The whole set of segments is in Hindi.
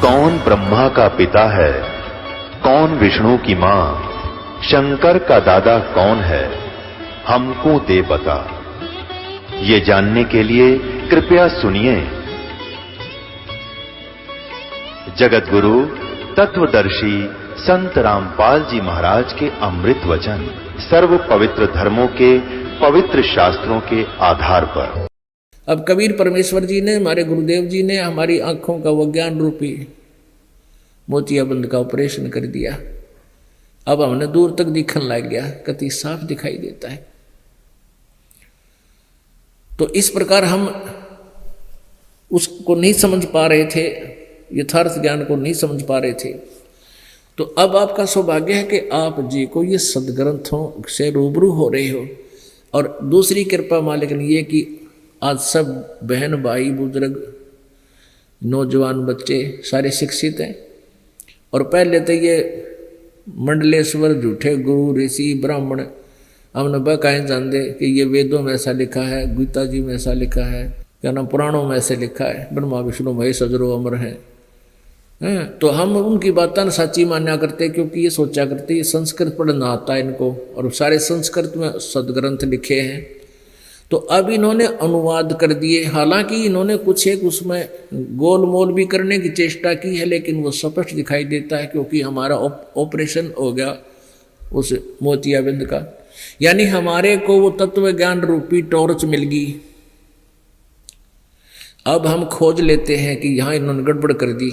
कौन ब्रह्मा का पिता है, कौन विष्णु की मां, शंकर का दादा कौन है, हमको दे बता। ये जानने के लिए कृपया सुनिए। जगत गुरु तत्वदर्शी संत रामपाल जी महाराज के अमृत वचन सर्व पवित्र धर्मों के पवित्र शास्त्रों के आधार पर। अब कबीर परमेश्वर जी ने, हमारे गुरुदेव जी ने हमारी आंखों का वो ज्ञान रूपी मोतियाबंद का ऑपरेशन कर दिया। अब हमने दूर तक दिखने लग गया, कति साफ दिखाई देता है। तो इस प्रकार हम उसको नहीं समझ पा रहे थे, यथार्थ ज्ञान को नहीं समझ पा रहे थे। तो अब आपका सौभाग्य है कि आप जी को ये सदग्रंथों से रूबरू हो रहे हो। और दूसरी कृपा मालिक ने ये कि आज सब बहन भाई बुजुर्ग नौजवान बच्चे सारे शिक्षित हैं। और पहले तो ये मंडलेश्वर झूठे गुरु ऋषि ब्राह्मण हमने बकाएं जानते कि ये वेदों में ऐसा लिखा है, गीता जी में ऐसा लिखा है, क्या नाम पुराणों में ऐसे लिखा है, ब्रह्मा विष्णु महेश अजरो अमर है। तो हम उनकी बातें सच्ची मान्या करते क्योंकि ये सोचा करते ये संस्कृत पढ़ना आता है इनको, और सारे संस्कृत में सदग्रंथ लिखे हैं। तो अब इन्होंने अनुवाद कर दिए। हालांकि इन्होंने कुछ एक उसमें गोल मोल भी करने की चेष्टा की है, लेकिन वो स्पष्ट दिखाई देता है क्योंकि हमारा ऑपरेशन हो गया उस मोतियाबिंद का। यानी हमारे को वो तत्व ज्ञान रूपी टॉर्च मिल गई। अब हम खोज लेते हैं कि यहां इन्होंने गड़बड़ कर दी।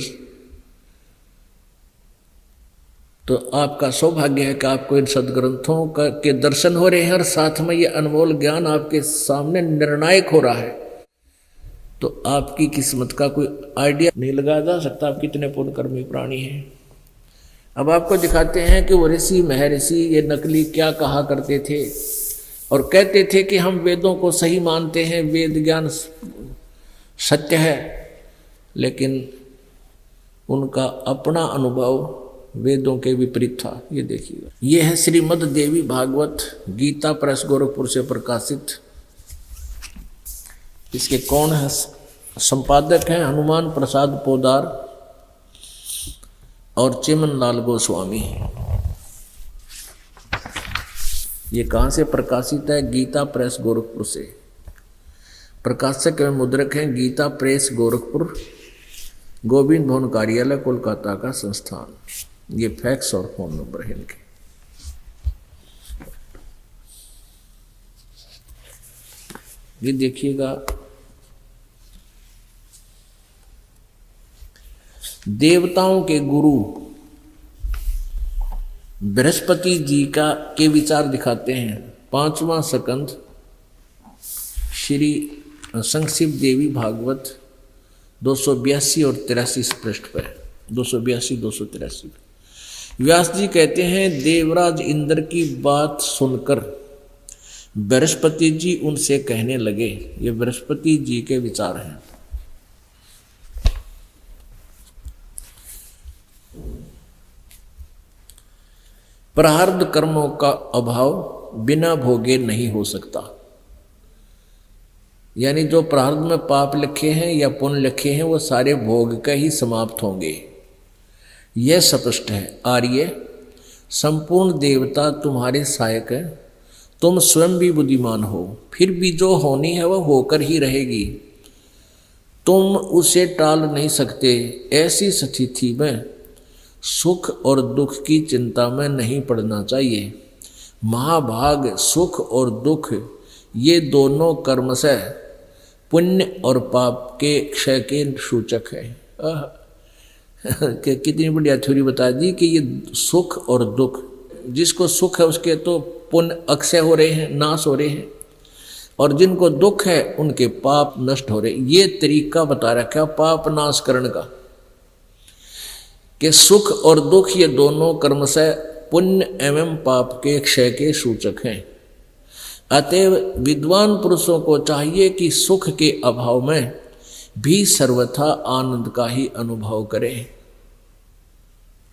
तो आपका सौभाग्य है कि आपको इन सदग्रंथों के दर्शन हो रहे हैं और साथ में ये अनमोल ज्ञान आपके सामने निर्णायक हो रहा है। तो आपकी किस्मत का कोई आइडिया नहीं लगाया जा सकता आप कितने पुण्यकर्मी प्राणी हैं। अब आपको दिखाते हैं कि वो ऋषि महर्षि ये नकली क्या कहा करते थे और कहते थे कि हम वेदों को सही मानते हैं, वेद ज्ञान सत्य है, लेकिन उनका अपना अनुभव वेदों के विपरीत था। ये देखिए, ये है श्रीमद् देवी भागवत गीता प्रेस गोरखपुर से प्रकाशित। इसके कौन है संपादक हैं? हनुमान प्रसाद पोदार और चिमन लाल गोस्वामी। ये कहाँ से प्रकाशित है? गीता प्रेस गोरखपुर से। प्रकाशक एवं मुद्रक हैं गीता प्रेस गोरखपुर, गोविंद भवन कार्यालय कोलकाता का संस्थान। ये फैक्स और फोन नंबर है इनके। ये देखिएगा, देवताओं के गुरु बृहस्पति जी के विचार दिखाते हैं। 5वां स्कंध श्री संक्षिप्त देवी भागवत 282 और 83 पृष्ठ पर, 282-283। व्यास जी कहते हैं, देवराज इंद्र की बात सुनकर बृहस्पति जी उनसे कहने लगे। ये बृहस्पति जी के विचार हैं। प्रारब्ध कर्मों का अभाव बिना भोगे नहीं हो सकता। यानी जो प्रारब्ध में पाप लिखे हैं या पुण्य लिखे हैं वो सारे भोग का ही समाप्त होंगे। यह स्पष्ट है। आर्य, संपूर्ण देवता तुम्हारे सहायक है। तुम स्वयं भी बुद्धिमान हो, फिर भी जो होनी है वह होकर ही रहेगी। तुम उसे टाल नहीं सकते। ऐसी स्थिति में सुख और दुख की चिंता में नहीं पड़ना चाहिए। महाभाग सुख और दुख ये दोनों कर्म से पुण्य और पाप के क्षय के सूचक है। कितनी बढ़िया थ्योरी बता दी कि ये सुख और दुख, जिसको सुख है उसके तो पुण्य अक्षय हो रहे हैं, नाश हो रहे हैं, और जिनको दुख है उनके पाप नष्ट हो रहे। ये तरीका बता रखा पाप नाश करने का, कि सुख और दुख ये दोनों कर्म से पुण्य एवं पाप के क्षय के सूचक हैं। अतएव विद्वान पुरुषों को चाहिए कि सुख के अभाव में भी सर्वथा आनंद का ही अनुभव करें।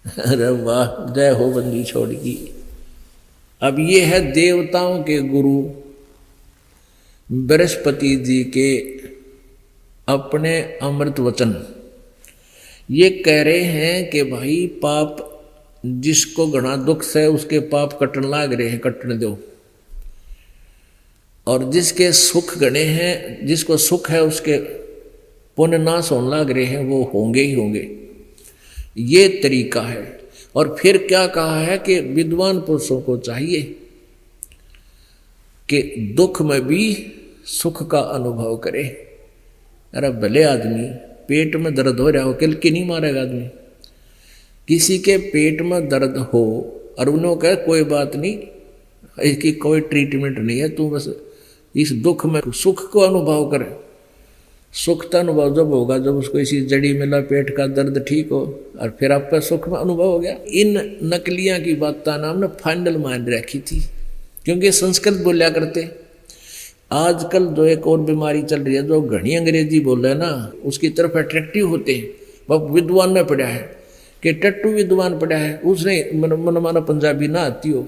अरे वाह, जय हो बंदी छोड़ की। अब ये है देवताओं के गुरु बृहस्पति जी के अपने अमृत वचन। ये कह रहे हैं कि भाई पाप जिसको घना दुख से उसके पाप कटन लाग रहे हैं, कटने दो, और जिसके सुख गणे हैं, जिसको सुख है उसके पुण्य नाश होने लाग रहे हैं, वो होंगे ही होंगे। ये तरीका है। और फिर क्या कहा है कि विद्वान पुरुषों को चाहिए कि दुख में भी सुख का अनुभव करे। अरे भले आदमी पेट में दर्द हो रहा हो, किल के नहीं मारेगा आदमी। किसी के पेट में दर्द हो और उन्होंने कहा कोई बात नहीं, इसकी कोई ट्रीटमेंट नहीं है, तू बस इस दुख में सुख को अनुभव करे। सुख का अनुभव जब होगा जब उसको इसी जड़ी मिला, पेट का दर्द ठीक हो, और फिर आपका सुख में अनुभव हो गया। इन नकलियां की बात का नाम ने फाइनल मान रखी थी, क्योंकि संस्कृत बोलिया करते। आजकल जो एक और बीमारी चल रही है, जो घनी अंग्रेजी बोल रहे हैं ना, उसकी तरफ अट्रैक्टिव होते हैं। वह विद्वान में पढ़ा है कि टट्टू विद्वान पढ़ा है, उसने मनमाना पंजाबी ना आती हो,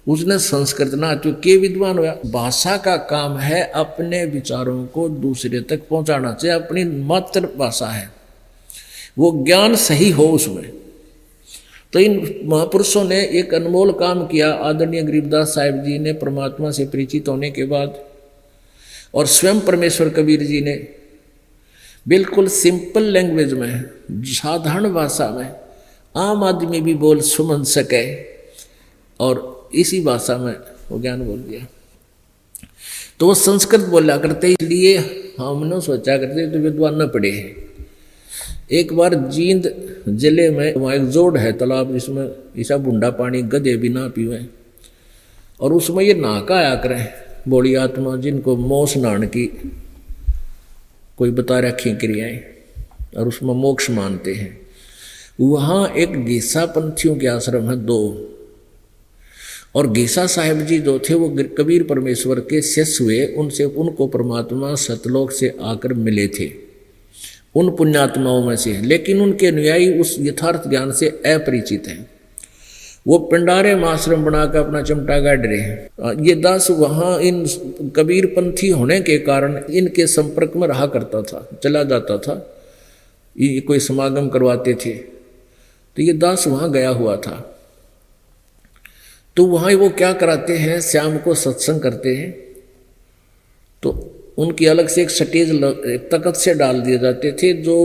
उसने संस्कृत ना आती हो, के विद्वान हुआ। भाषा का काम है अपने विचारों को दूसरे तक पहुंचाना चाहिए, अपनी मातृभाषा है, वो ज्ञान सही हो उसमें। तो इन महापुरुषों ने एक अनमोल काम किया। आदरणीय गरीबदास साहिब जी ने परमात्मा से परिचित होने के बाद, और स्वयं परमेश्वर कबीर जी ने बिल्कुल सिंपल लैंग्वेज में, साधारण भाषा में, आम आदमी भी बोल समझ सके, और इसी भाषा में वो ज्ञान बोल दिया। तो वो संस्कृत बोला करते, इसलिए हमने सोचा करते तो विद्वान न पढ़े हैं। एक बार जींद जिले में वहाँ एक जोड़ है तालाब, जिसमें ऐसा बूंदा पानी गधे भी ना पीवे, और उसमें ये नहाका आया करें बोली आत्मा, जिनको मोक्ष नहाने की कोई बता रखी क्रियाएं, और उसमें मोक्ष मानते हैं। वहाँ एक गीसा पंथियों के आश्रम है 2, और गीसा साहिब जी जो थे वो कबीर परमेश्वर के शिष्य हुए, उनसे उनको परमात्मा सतलोक से आकर मिले थे, उन पुण्यात्माओं में से। लेकिन उनके अनुयायी उस यथार्थ ज्ञान से अपरिचित हैं। वो पिंडारे में आश्रम बनाकर अपना चिमटा गाड़ रहे हैं। ये दास वहाँ इन कबीर पंथी होने के कारण इनके संपर्क में रहा करता था, चला जाता था, ये कोई समागम करवाते थे, तो ये दास वहाँ गया हुआ था। तो वहाँ वो क्या कराते हैं, शाम को सत्संग करते हैं, तो उनकी अलग से एक स्टेज तख्त से डाल दिए जाते थे। जो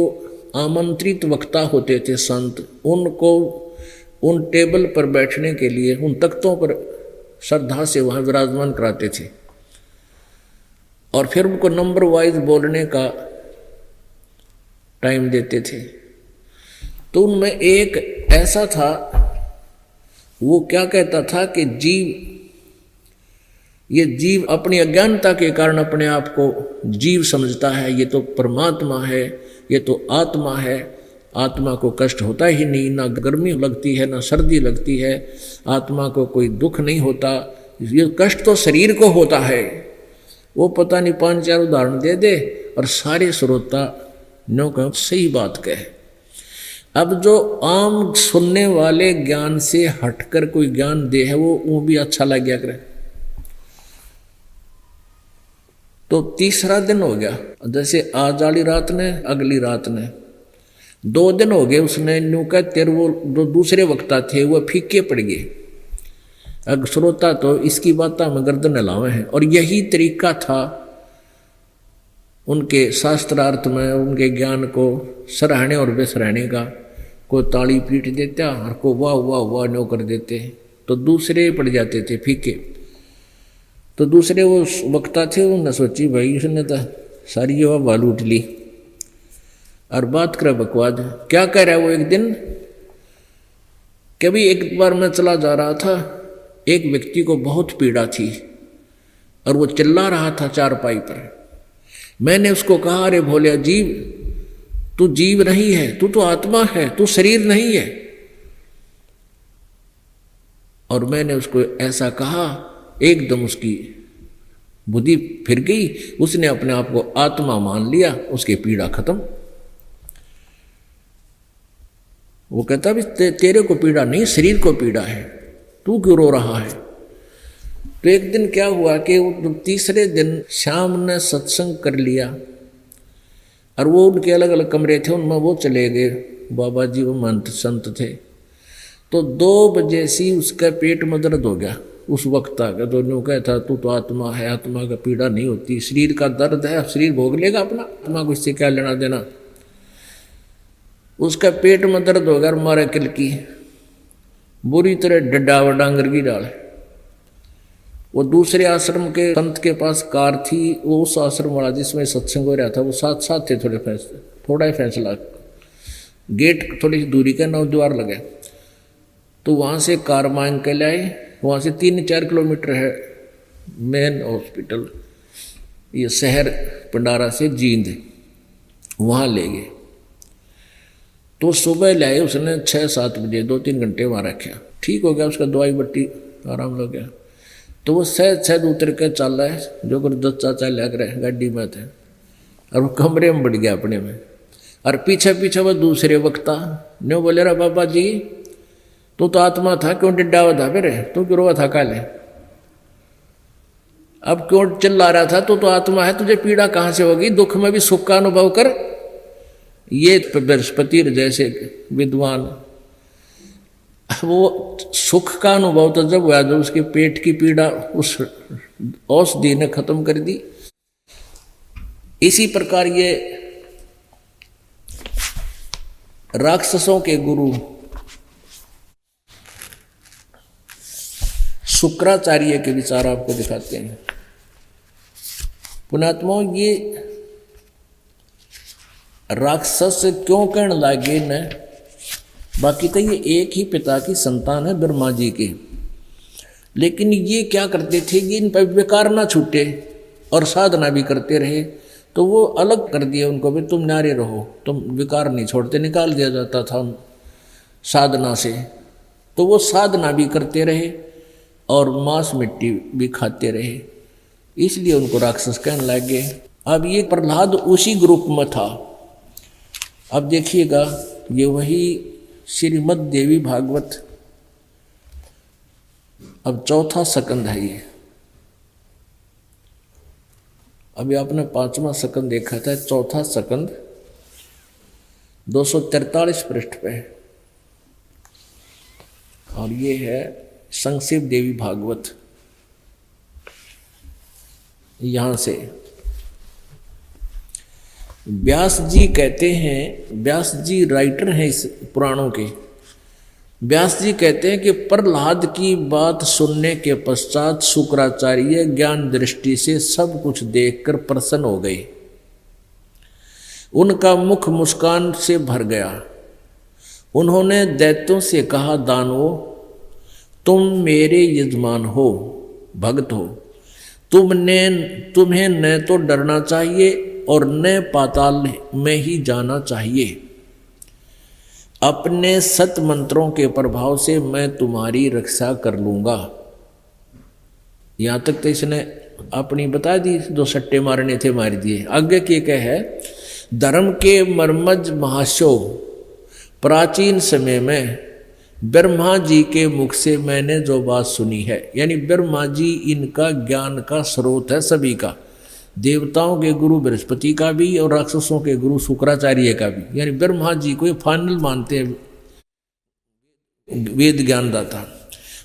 आमंत्रित वक्ता होते थे संत, उनको उन टेबल पर बैठने के लिए उन तख्तों पर श्रद्धा से वहाँ विराजमान कराते थे, और फिर उनको नंबर वाइज बोलने का टाइम देते थे। तो उनमें एक ऐसा था, वो क्या कहता था कि ये जीव अपनी अज्ञानता के कारण अपने आप को जीव समझता है, ये तो परमात्मा है, ये तो आत्मा है, आत्मा को कष्ट होता ही नहीं, ना गर्मी लगती है ना सर्दी लगती है, आत्मा को कोई दुख नहीं होता, ये कष्ट तो शरीर को होता है। वो पता नहीं 5-4 उदाहरण दे दे और सारे श्रोता नो कह सही बात कहे। अब जो आम सुनने वाले ज्ञान से हटकर कोई ज्ञान दे है वो भी अच्छा लग गया करे। तो तीसरा दिन हो गया, जैसे आज वाली रात ने अगली रात ने 2 दिन हो गए, उसने न्यू का तेरे वो जो दूसरे वक्ता थे वो फीके पड़ गए। अब श्रोता तो इसकी बात में गर्दन हिलावे हैं, और यही तरीका था उनके शास्त्रार्थ में उनके ज्ञान को सराहने और बेसराहने का। को ताली पीट देता और को वाह वाह वाह नो कर देते, तो दूसरे पड़ जाते थे फीके। तो दूसरे वो वक्ता थे, उन्होंने सोची भाई उसने तो सारी ये वाह लूट ली और बात करे बकवाद। क्या कह रहा है वो, एक दिन कभी एक बार मैं चला जा रहा था, एक व्यक्ति को बहुत पीड़ा थी और वो चिल्ला रहा था चारपाई पर। मैंने उसको कहा, अरे भोलिया जीव, तू जीव नहीं है, तू तो आत्मा है, तू शरीर नहीं है। और मैंने उसको ऐसा कहा, एकदम उसकी बुद्धि फिर गई, उसने अपने आप को आत्मा मान लिया, उसकी पीड़ा खत्म। वो कहता भी तेरे को पीड़ा नहीं, शरीर को पीड़ा है, तू क्यों रो रहा है। तो एक दिन क्या हुआ कि तीसरे दिन शाम ने सत्संग कर लिया और वो उनके अलग अलग कमरे थे, उनमें वो चले गए बाबा जी वो महंत संत थे। तो 2 बजे से उसका पेट में दर्द हो गया। उस वक्त तक तो न्यू कहता तू तो आत्मा है, आत्मा का पीड़ा नहीं होती, शरीर का दर्द है, शरीर भोग लेगा अपना, आत्मा को इससे क्या लेना देना। उसका पेट में दर्द हो गया, मारा किल की बुरी तरह डड्डा डांगर की डाल। वो दूसरे आश्रम के संत के पास कार थी, वो उस आश्रम वाला जिसमें सत्संग हो रहा था वो साथ साथ थे, थोड़ा ही फैसला, गेट थोड़ी सी दूरी का 9 द्वार लगे। तो वहाँ से कार मांग के लाए, वहाँ से 3-4 किलोमीटर है मेन हॉस्पिटल, ये शहर पंडारा से जींद, वहाँ ले गए। तो सुबह लाए उसने 6-7 बजे, 2-3 घंटे वहाँ रखा, ठीक हो गया, उसका दवाई बट्टी आराम लग गया। तो वो सहज उतर के चल रहा है, जो कर 10 चाचा लग रहे गाड़ी में थे, और वो कमरे में बढ़ गया अपने में। और पीछे पीछे वो दूसरे वक्ता न्यू बोले रहा, बाबा जी तू तो आत्मा था, क्यों डिड्डा हुआ था, फिर तू क्यों रोआ था काले, अब क्यों चिल्ला रहा था, तू तो आत्मा है, तुझे पीड़ा कहाँ से होगी, दुख में भी सुख का अनुभव कर। ये बृहस्पति जैसे विद्वान, वो सुख का अनुभव तो जब हुआ जब उसके पेट की पीड़ा उस औषधि ने खत्म कर दी। इसी प्रकार ये राक्षसों के गुरु शुक्राचार्य के विचार आपको दिखाते हैं। पुणात्मा ये राक्षस क्यों कहने लगे न, बाकी तो ये एक ही पिता की संतान है ब्रह्मा जी के, लेकिन ये क्या करते थे कि इन पर विकार ना छूटे और साधना भी करते रहे, तो वो अलग कर दिया उनको भी, तुम नारे रहो, तुम विकार नहीं छोड़ते, निकाल दिया जाता था साधना से। तो वो साधना भी करते रहे और मांस मिट्टी भी खाते रहे, इसलिए उनको राक्षस कहने लग गए। अब ये प्रहलाद उसी ग्रुप में था। अब देखिएगा, ये वही श्रीमद् देवी भागवत, अब 4था स्कंद है ये। अभी आपने 5वां स्कंद देखा था, 4था स्कंद 243 पृष्ठ पे, और ये है संक्षेप देवी भागवत। यहां से व्यास जी कहते हैं, व्यास जी राइटर हैं इस पुराणों के, व्यास जी कहते हैं कि प्रहलाद की बात सुनने के पश्चात शुक्राचार्य ज्ञान दृष्टि से सब कुछ देखकर प्रसन्न हो गए। उनका मुख मुस्कान से भर गया। उन्होंने दैत्यों से कहा, दानवों तुम मेरे यजमान हो, भक्त हो, तुम्हें न तो डरना चाहिए और न पाताल में ही जाना चाहिए। अपने सत मंत्रों के प्रभाव से मैं तुम्हारी रक्षा कर लूंगा। यहां तक तो इसने अपनी बता दी, जो सट्टे मारने थे मार दिए। आगे के क्या है, धर्म के मर्मज महाशो प्राचीन समय में ब्रह्मा जी के मुख से मैंने जो बात सुनी है, यानी ब्रह्मा जी इनका ज्ञान का स्रोत है सभी का, देवताओं के गुरु बृहस्पति का भी और राक्षसों के गुरु शुक्राचार्य का भी, यानी ब्रह्मा जी को ये फाइनल मानते हैं वेद ज्ञानदाता।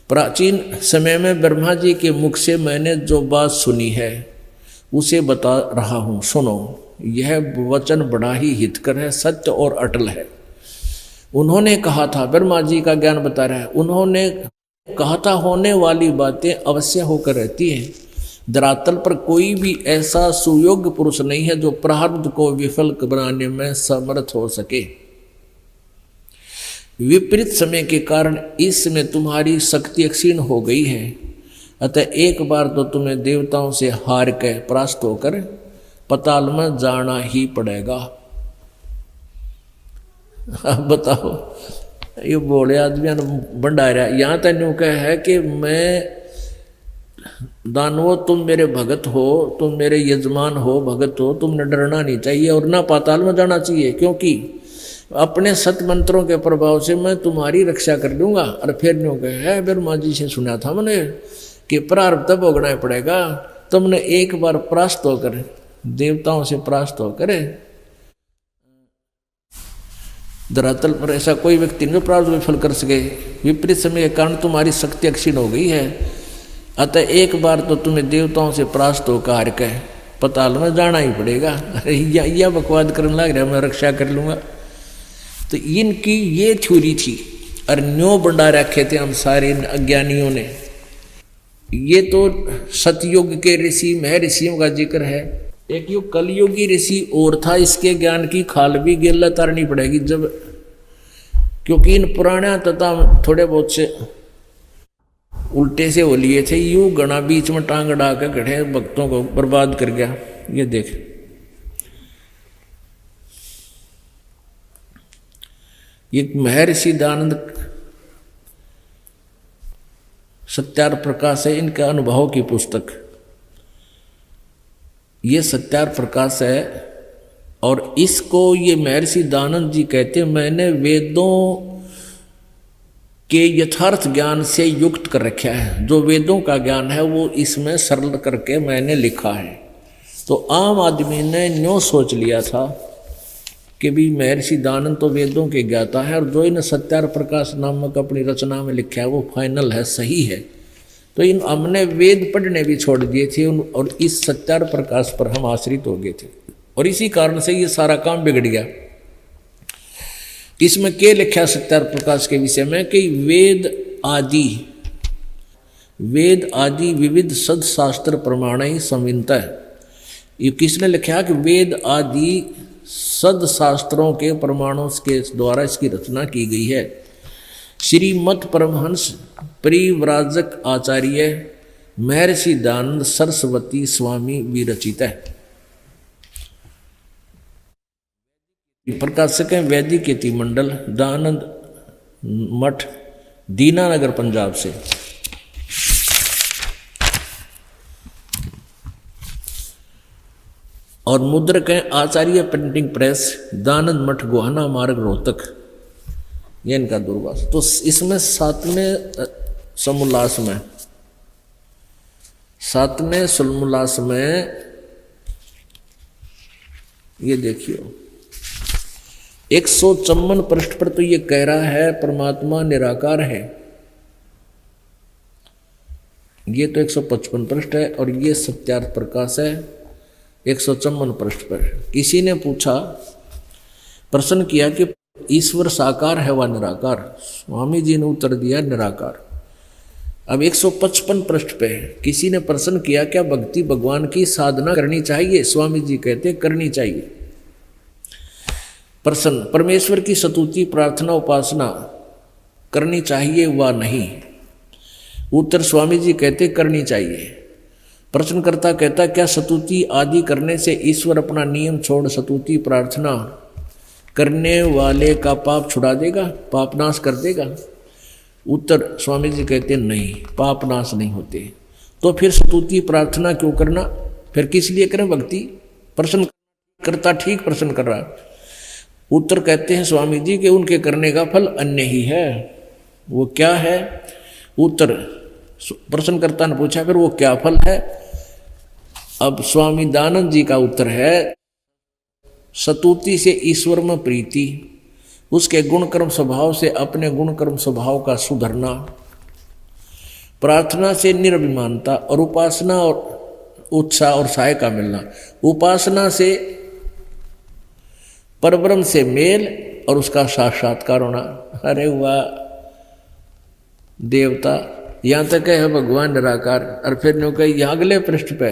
प्राचीन समय में ब्रह्मा जी के मुख से मैंने जो बात सुनी है उसे बता रहा हूँ, सुनो। यह वचन बड़ा ही हितकर है, सत्य और अटल है। उन्होंने कहा था, ब्रह्मा जी का ज्ञान बता रहा है, उन्होंने कहा था होने वाली बातें अवश्य होकर रहती हैं। धरातल पर कोई भी ऐसा सुयोग्य पुरुष नहीं है जो प्रारब्ध को विफल बनाने में समर्थ हो सके। विपरीत समय के कारण इस समय तुम्हारी शक्ति क्षीण हो गई है, अतः एक बार तो तुम्हें देवताओं से हार के परास्त होकर पताल में जाना ही पड़ेगा। अब बताओ, ये बोले आदमी भंडारा, यहाँ तक यूं कह है कि मैं दानवों तुम मेरे भगत हो, तुम मेरे यजमान हो, भगत हो, तुमने डरना नहीं चाहिए और ना पाताल में जाना चाहिए, क्योंकि अपने सत मंत्रों के प्रभाव से मैं तुम्हारी रक्षा कर लूंगा। और फिर यूं कहे, ब्रह्मा जी से सुना था मैंने कि प्रारब्ध भोगना पड़ेगा। तुमने एक बार परास्त होकर, देवताओं से परास्त होकर धरातल पर ऐसा कोई व्यक्ति नहीं जो प्रारब्ध विफल कर सके। विपरीत समय के कारण तुम्हारी शक्ति क्षीण हो गई है, अतः एक बार तो तुम्हें देवताओं से परास्त होकर हार के पताल में जाना ही पड़ेगा। अरे यह बकवाद करने लग रहा, मैं रक्षा कर लूँगा। तो इनकी ये थ्योरी थी और न्यो बंडा रखे थे हम सारे अज्ञानियों ने। ये तो सतयुग के ऋषि महर्षियों का जिक्र है। एक युग कलयुगी ऋषि और था, इसके ज्ञान की खाल भी गेला तारनी पड़ेगी जब, क्योंकि इन पुराना तथा थोड़े बहुत से उल्टे से हो लिए थे। यूं गणा बीच में टांग अड़ा के खड़े भक्तों को बर्बाद कर गया। ये देख, ये महर्षि दयानंद सत्यार प्रकाश है, इनका अनुभव की पुस्तक। ये सत्यार प्रकाश है और इसको ये महर्षि दयानंद जी कहते हैं, मैंने वेदों के यथार्थ ज्ञान से युक्त कर रखा है। जो वेदों का ज्ञान है वो इसमें सरल करके मैंने लिखा है। तो आम आदमी ने न्यों सोच लिया था कि भी महर्षि दयानंद तो वेदों के ज्ञाता है और जो इन सत्यार प्रकाश नामक अपनी रचना में लिखा है वो फाइनल है, सही है। तो इन हमने वेद पढ़ने भी छोड़ दिए थे और इस सत्यार प्रकाश पर हम आश्रित हो गए थे और इसी कारण से ये सारा काम बिगड़ गया। इसमें क्या लिखा सत्यार प्रकाश के विषय में कि वेद आदि विविध सदशास्त्र प्रमाण ही संविनता है। ये किसने लिखा कि वेद आदि सदशास्त्रों के प्रमाणों के द्वारा इसकी रचना की गई है। श्रीमद परमहंस परिव्राजक आचार्य महर्षि दयानंद सरस्वती स्वामी विरचित है। प्रकाशक है वैदिक यति मंडल, दयानंद मठ, दीनानगर, पंजाब से। और मुद्रक है आचार्य प्रिंटिंग प्रेस, दयानंद मठ, गोहाना मार्ग, रोहतक। ये इनका दूरभाष। तो इसमें सातवें सलमुलास में ये देखियो 154 पृष्ठ पर तो ये कह रहा है परमात्मा निराकार है। ये तो 155 पृष्ठ है और ये सत्यार्थ प्रकाश है 154 पृष्ठ पर। किसी ने पूछा, प्रश्न किया कि ईश्वर साकार है व निराकार? स्वामी जी ने उत्तर दिया निराकार। अब 155 पृष्ठ पे किसी ने प्रश्न किया, क्या भक्ति भगवान की साधना करनी चाहिए? स्वामी जी कहते करनी चाहिए। प्रश्न, परमेश्वर की स्तुति प्रार्थना उपासना करनी चाहिए व नहीं? उत्तर, स्वामी जी कहते करनी चाहिए। प्रश्नकर्ता कहता, क्या स्तुति आदि करने से ईश्वर अपना नियम छोड़ स्तुति प्रार्थना करने वाले का पाप छुड़ा देगा, पाप नाश कर देगा? उत्तर, स्वामी जी कहते नहीं, पाप नाश नहीं होते। तो फिर स्तुति प्रार्थना क्यों करना? फिर किस लिए करें भक्ति? प्रश्न करता ठीक प्रश्न कर रहा। उत्तर कहते हैं स्वामी जी कि उनके करने का फल अन्य ही है। वो क्या है? उत्तर, प्रश्नकर्ता ने पूछा फिर वो क्या फल है? अब स्वामी दयानंद जी का उत्तर है, स्तुति से ईश्वर में प्रीति, उसके गुणकर्म स्वभाव से अपने गुणकर्म स्वभाव का सुधरना, प्रार्थना से निरभिमानता और उपासना और उत्साह और सहायता मिलना। उपासना से परब्रह्म से मेल और उसका साक्षात्कार होना। अरे वाह देवता, यहाँ तक है भगवान निराकार। और फिर नो कहे यहाँ अगले पृष्ठ पे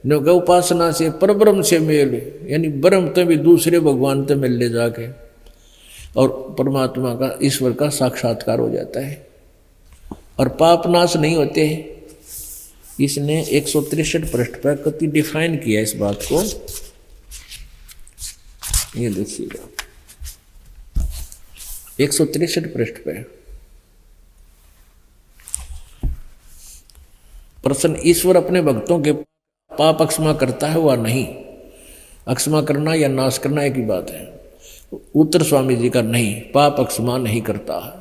नो कहे उपासना से परब्रह्म से मेल, यानी ब्रह्म तो भी दूसरे भगवान तो मिल ले जाके और परमात्मा का ईश्वर का साक्षात्कार हो जाता है और पाप नाश नहीं होते हैं। इसने 163 पृष्ठ पर कति डिफाइन किया इस बात को। ये देखिएगा 163 पृष्ठ पे प्रश्न, ईश्वर अपने भक्तों के पाप अक्षमा करता है व नहीं? अक्षमा करना या नाश करना एक ही बात है। उत्तर स्वामी जी का नहीं, पाप अक्षमा नहीं करता है।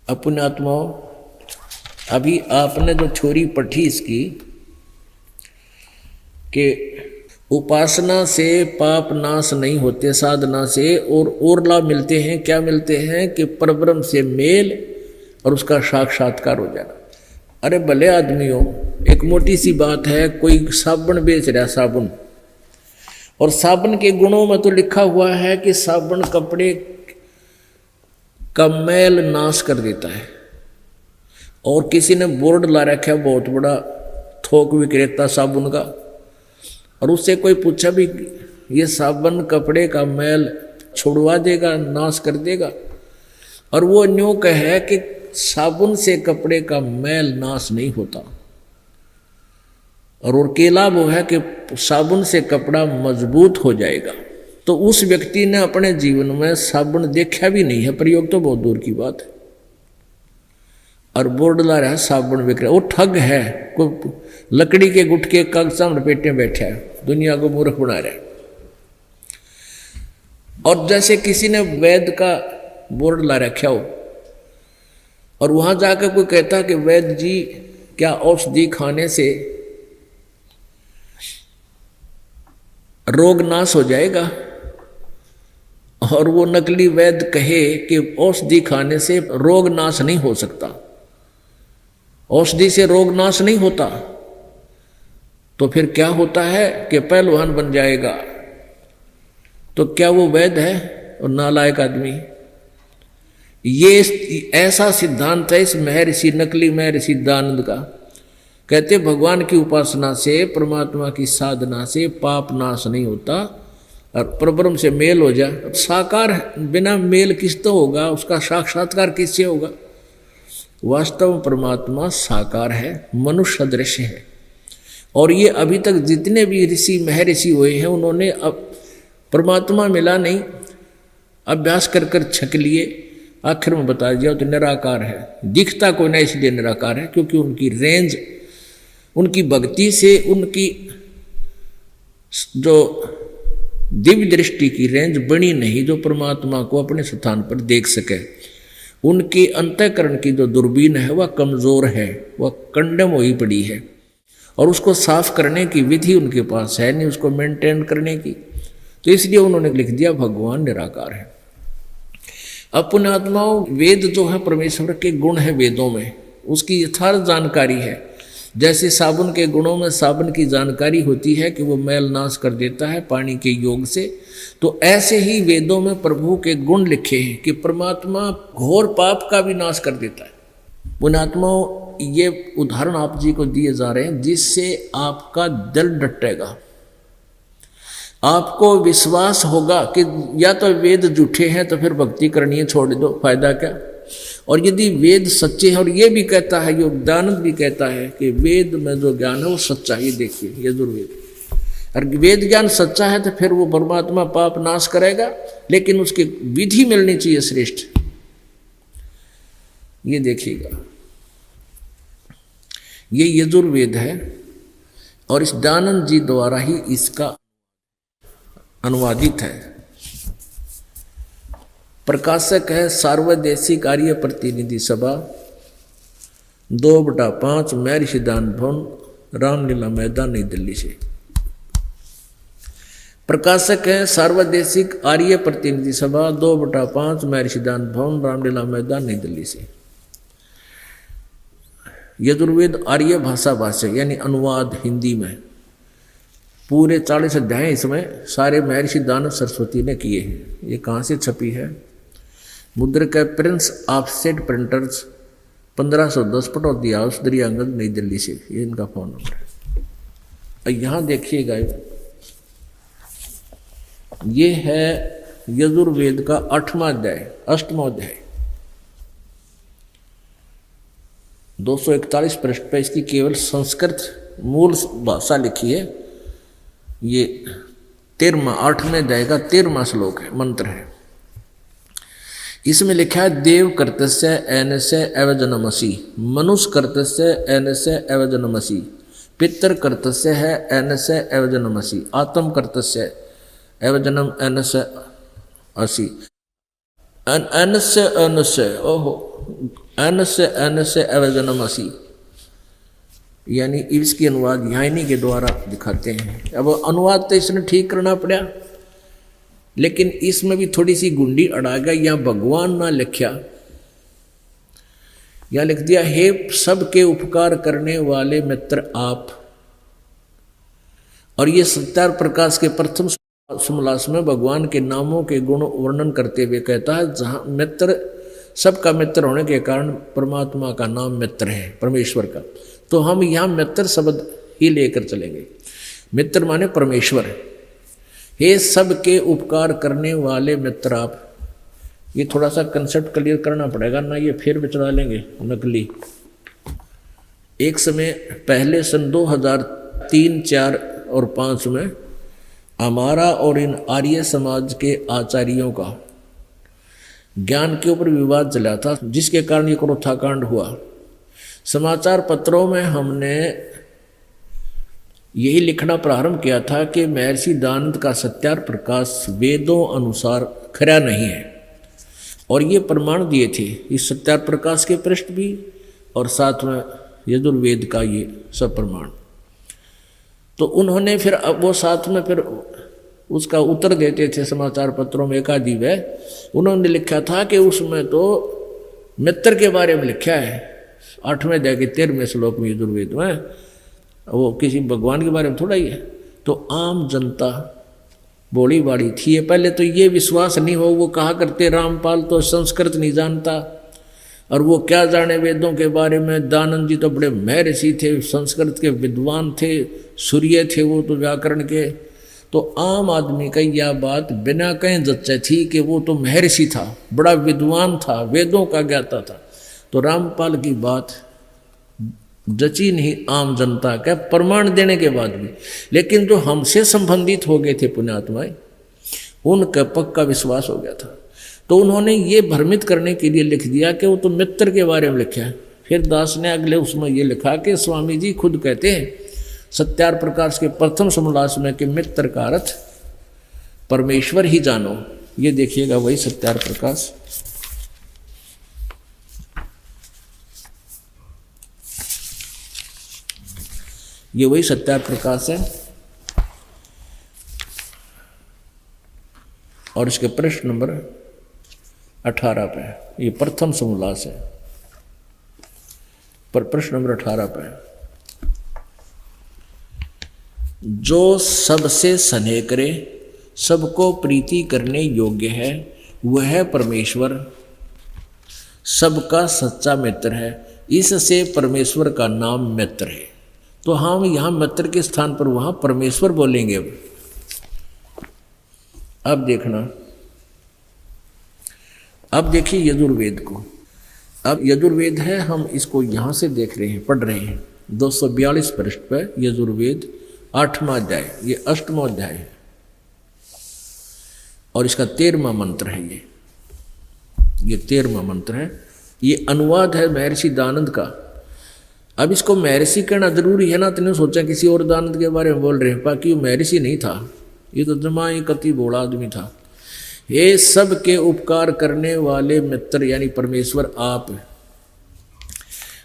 अपने आत्माओं, अभी आपने जो थ्योरी पढ़ी इसकी कि उपासना से पाप नाश नहीं होते, साधना से और लाभ मिलते हैं। क्या मिलते हैं कि परब्रह्म से मेल और उसका साक्षात्कार हो जाना। अरे भले आदमी हो, एक मोटी सी बात है, कोई साबुन बेच रहा है, साबुन, और साबुन के गुणों में तो लिखा हुआ है कि साबुन कपड़े का मैल नाश कर देता है, और किसी ने बोर्ड ला रखा है बहुत बड़ा, थोक विक्रेता साबुन का, और उससे कोई पूछा भी ये साबुन कपड़े का मैल छुड़वा देगा, नाश कर देगा, और वो न्यों कहे कि साबुन से कपड़े का मैल नाश नहीं होता, और केला वो है कि साबुन से कपड़ा मजबूत हो जाएगा। तो उस व्यक्ति ने अपने जीवन में साबुन देखा भी नहीं है, प्रयोग तो बहुत दूर की बात है, और बोर्ड ला रहा है साबुन बिक रहा है। वो ठग है, कोई लकड़ी के गुटके का सामने पेटे बैठा है, दुनिया को मूर्ख बना रहा है। और जैसे किसी ने वैद्य का बोर्ड ला रखा हो, और वहां जाकर कोई कहता कि वैद्य जी क्या औषधि खाने से रोग नाश हो जाएगा, और वो नकली वैद्य कहे कि औषधि खाने से रोग नाश नहीं हो सकता, औषधि से रोग नाश नहीं होता, तो फिर क्या होता है कि पहलवान बन जाएगा। तो क्या वो वैद्य है और नालायक आदमी? ये ऐसा सिद्धांत है इस महर्षि, नकली महर्षि दानंद का। कहते भगवान की उपासना से, परमात्मा की साधना से पाप नाश नहीं होता, और परब्रह्म से मेल हो जाए। साकार बिना मेल किस तो होगा, उसका साक्षात्कार किससे होगा? वास्तव में परमात्मा साकार है, मनुष्य दृश्य है। और ये अभी तक जितने भी ऋषि महर्षि हुए हैं, उन्होंने अब परमात्मा मिला नहीं, अभ्यास कर कर छक लिए, आखिर में बता दिया तो निराकार है। दिखता कोई ना इसलिए निराकार है, क्योंकि उनकी रेंज, उनकी भक्ति से, उनकी जो दिव्य दृष्टि की रेंज बनी नहीं, जो परमात्मा को अपने स्थान पर देख सके। उनके अंतःकरण की जो दूरबीन है वह कमजोर है, वह कंडम हुई पड़ी है, और उसको साफ करने की विधि उनके पास है नहीं, उसको मेंटेन करने की। तो इसलिए उन्होंने लिख दिया भगवान निराकार है। अब पुण्यात्माओं, वेद जो है परमेश्वर के गुण है, वेदों में उसकी यथार्थ जानकारी है। जैसे साबुन के गुणों में साबुन की जानकारी होती है कि वो मैल नाश कर देता है पानी के योग से, तो ऐसे ही वेदों में प्रभु के गुण लिखे हैं कि परमात्मा घोर पाप का भी नाश कर देता है। पुण्यात्माओं, ये उदाहरण आप जी को दिए जा रहे हैं जिससे आपका दिल डटेगा, आपको विश्वास होगा कि या तो वेद झूठे हैं तो फिर भक्ति करनी है, छोड़ दो, फायदा क्या। और यदि वेद सच्चे हैं, और ये भी कहता है, योगदानंद भी कहता है कि वेद में जो ज्ञान है वो सच्चा ही, देखिए यजुर्वेद, और वेद ज्ञान सच्चा है तो फिर वो परमात्मा पाप नाश करेगा, लेकिन उसकी विधि मिलनी चाहिए श्रेष्ठ। ये देखिएगा, ये यजुर्वेद है, और इस दानंद जी द्वारा ही इसका अनुवादित है। प्रकाशक है सार्वदेशिक आर्य प्रतिनिधि सभा, 2/5 महर्षि दान भवन, रामलीला मैदान, नई दिल्ली से। प्रकाशक है सार्वदेशिक आर्य प्रतिनिधि सभा, 2/5 महर्षि दान भवन, रामलीला मैदान, नई दिल्ली से। यजुर्वेद आर्य भाषा भाष्य यानी अनुवाद हिंदी में, पूरे 40 अध्याय इसमें सारे महर्षि दानव सरस्वती ने किए हैं। ये कहाँ से छपी है? मुद्रक है Prince offset printers, 1510 Pataudi house, Daryaganj, नई दिल्ली से। ये इनका फोन नंबर है। यहाँ देखिएगा, ये है यजुर्वेद का 8वां अध्याय, 8वां अध्याय, 241 पृष्ठ पर इसकी केवल संस्कृत मूल भाषा लिखी है। ये 13वां 8वें अध्याय का 13वां श्लोक है, मंत्र है। इसमें लिखा है देव कर्तस्य एनस्य एवजनमसि, मनुष्य कर्तस्य एनस्य एवजनमसि, पितर कर्तस्य है एनस्य एवजनमसि, आत्म कर्तस्य एवजनम एनस्य असि, एनस्य एनस्य, ओहो, एनस्य एनस्य एवजनमसि। यानी इसकी अनुवाद यहाँ इन्हीं के द्वारा दिखाते हैं। अब अनुवाद तो इसने ठीक करना पड़ा, लेकिन इसमें भी थोड़ी सी गुंडी अड़ा गई। यहाँ भगवान ना लिखा, यहाँ लिख दिया हे सबके उपकार करने वाले मित्र आप। और ये सत्यार प्रकाश के प्रथम समलास में भगवान के नामों के गुण वर्णन करते हुए कहता है, जहाँ मित्र सबका मित्र होने के कारण परमात्मा का नाम मित्र है, परमेश्वर का। तो हम यहाँ मित्र शब्द ही लेकर चलेंगे। मित्र माने परमेश्वर। हे सबके उपकार करने वाले मित्र आप। ये थोड़ा सा कंसेप्ट क्लियर करना पड़ेगा ना, ये फिर बिचड़ा लेंगे नकली। एक समय पहले सन 2003, 4 और 5 में हमारा और इन आर्य समाज के आचार्यों का ज्ञान के ऊपर विवाद चला था, जिसके कारण ये क्रोधाकांड हुआ। समाचार पत्रों में हमने यही लिखना प्रारंभ किया था कि महर्षि दयानंद का सत्यार प्रकाश वेदों अनुसार खरा नहीं है, और ये प्रमाण दिए थे इस सत्यार प्रकाश के पृष्ठ भी, और साथ में यजुर्वेद का ये सब प्रमाण। तो उन्होंने फिर अब वो साथ में फिर उसका उत्तर देते थे समाचार पत्रों में। एक आदि वे उन्होंने लिखा था कि उसमें तो मित्र के बारे में लिखा है 8वें अध्याय के 13वें श्लोक में यजुर्वेद में, वो किसी भगवान के बारे में थोड़ा ही है। तो आम जनता बोली बाड़ी थी ये, पहले तो ये विश्वास नहीं हो, वो कहा करते रामपाल तो संस्कृत नहीं जानता और वो क्या जाने वेदों के बारे में। दयानंद जी तो बड़े महर्षि थे, संस्कृत के विद्वान थे, सूर्य थे वो तो व्याकरण के। तो आम आदमी का यह बात बिना कहीं जच्चे थी कि वो तो महर्षि था, बड़ा विद्वान था, वेदों का ज्ञाता था। तो रामपाल की बात जची नहीं आम जनता का, प्रमाण देने के बाद भी। लेकिन जो हमसे संबंधित हो गए थे पुण्यात्माएं, उनका पक्का विश्वास हो गया था। तो उन्होंने ये भ्रमित करने के लिए लिख दिया कि वो तो मित्र के बारे में लिखा है। फिर दास ने अगले उसमें ये लिखा कि स्वामी जी खुद कहते हैं सत्यार प्रकाश के प्रथम समलास में कि मित्र का अर्थ परमेश्वर ही जानो। ये देखिएगा वही सत्यार प्रकाश, ये वही सत्यार प्रकाश है। और इसके पृष्ठ नंबर 18 पे ये प्रथम समोल्लास है, पर पृष्ठ नंबर 18 पे जो सबसे स्नेह करे, सबको प्रीति करने योग्य है, वह परमेश्वर सबका सच्चा मित्र है। इससे परमेश्वर का नाम मित्र है। तो हम यहाँ मित्र के स्थान पर वहाँ परमेश्वर बोलेंगे। अब देखना, अब देखिए यजुर्वेद को। अब यजुर्वेद है, हम इसको यहाँ से देख रहे हैं, पढ़ रहे हैं 242 पृष्ठ पर यजुर्वेद 8वां अध्याय, ये 8वां अध्याय है और इसका 13वां मंत्र है। ये 13वां मंत्र है। ये अनुवाद है महर्षि दयानंद का। अब इसको महर्षि कहना जरूरी है ना, तो नहीं सोचा किसी और दयानंद के बारे में बोल रहे हैं, बाकी वो महर्षि नहीं था, ये तो जमा ही कति बोला आदमी था। हे सब के उपकार करने वाले मित्र यानी परमेश्वर आप,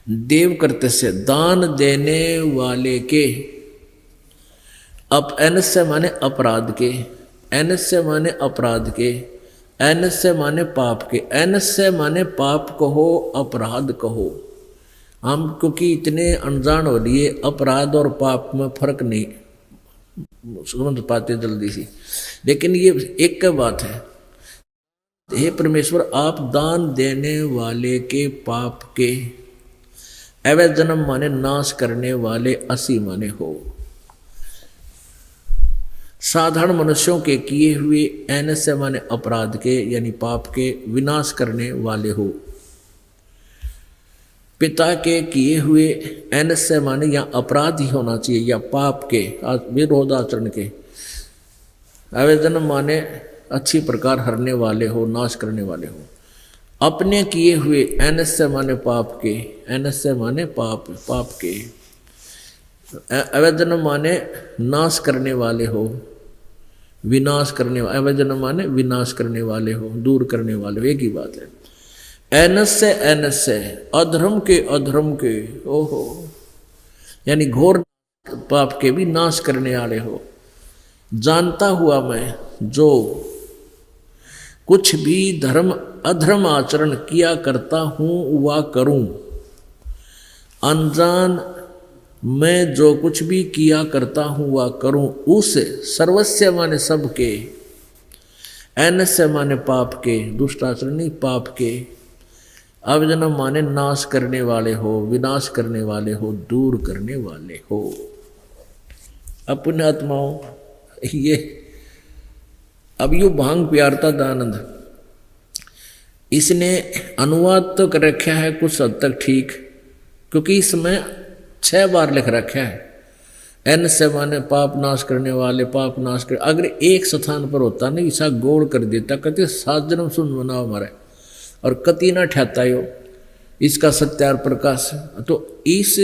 देव करते से दान देने वाले के, एन से माने अपराध के, एन से माने अपराध के, एन से माने पाप के, एन से माने पाप कहो अपराध कहो। हम क्योंकि इतने अनजान हो लिए, अपराध और पाप में फर्क नहीं समझ पाते जल्दी से, लेकिन ये एक का बात है। हे परमेश्वर आप दान देने वाले के पाप के, अवैध जन्म माने नाश करने वाले, असी माने हो साधारण मनुष्यों के किए हुए, एन से माने अपराध के यानी पाप के विनाश करने वाले हो। पिता के किए हुए, एन से माने या अपराध ही होना चाहिए या पाप के विरोध आचरण के, आवेदन माने अच्छी प्रकार हरने वाले हो, नाश करने वाले हो। अपने किए हुए, एन से माने पाप के, एन से माने पाप, पाप के, आवेदन माने नाश करने वाले हो, विनाश करने, आवेदन माने विनाश करने वाले हो, दूर करने वाले हो, एक ही बात है। एन से अधर्म के, अधर्म के, ओहो यानी घोर पाप के भी नाश करने वाले हो। जानता हुआ मैं जो कुछ भी धर्म अधर्म आचरण किया करता हूँ वह करूँ, अनजान मैं जो कुछ भी किया करता हूँ वह करूँ, उस सर्वस्व माने सबके, ऐनस्य माने पाप के, दुष्टाचरण नहीं पाप के, अवजन्म माने नाश करने वाले हो, विनाश करने वाले हो, दूर करने वाले हो। अपने आत्माओं ये अब यू भांग प्यारता दानंद, इसने अनुवाद तो कर रखा है कुछ हद तक ठीक, क्योंकि इसमें 6 बार लिख रखा है एन से माने पाप नाश करने वाले, पाप नाश कर। अगर एक स्थान पर होता नहीं ऐसा गोल कर देता, कहते 7 जन्म सुन बनाओ हमारे और कति ना ठहता हो इसका सत्यार प्रकाश। तो इस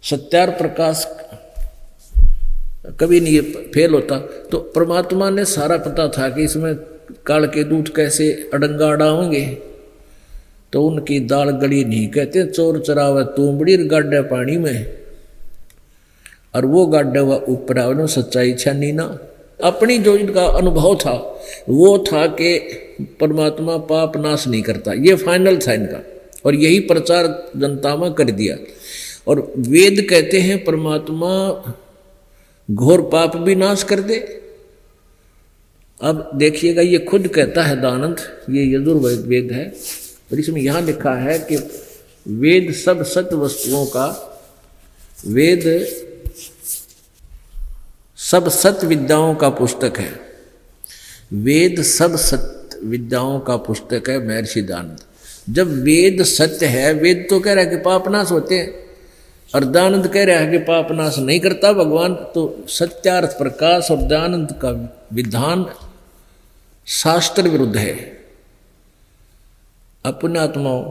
सत्यार प्रकाश कभी नहीं फेल होता। तो परमात्मा ने सारा पता था कि इसमें काल के दूत कैसे अडंगा अड़ाओगे, तो उनकी दाल गड़ी नहीं। कहते चोर चरावे तूंबड़ी गाड्डे पानी में, और वो गाड्डे हुआ ऊपर आओ सच्चाई छानी ना। अपनी जो इनका अनुभव था वो था कि परमात्मा पाप नाश नहीं करता, ये फाइनल था इनका, और यही प्रचार जनता में कर दिया। और वेद कहते हैं परमात्मा घोर पाप भी नाश कर दे। अब देखिएगा ये खुद कहता है दानंद, ये यजुर्वेद वेद है, और इसमें यहाँ लिखा है कि वेद सब सत्य वस्तुओं का, वेद सब सत्य विद्याओं का पुस्तक है, वेद सब सत्य विद्याओं का पुस्तक है महर्षि दानंद। जब वेद सत्य है, वेद तो कह रहा है कि पाप नाश होते हैं, और दानंद कह रहा है कि पाप नाश नहीं करता भगवान, तो सत्यार्थ प्रकाश और दानंद का विधान शास्त्र विरुद्ध है। अपने आत्माओं,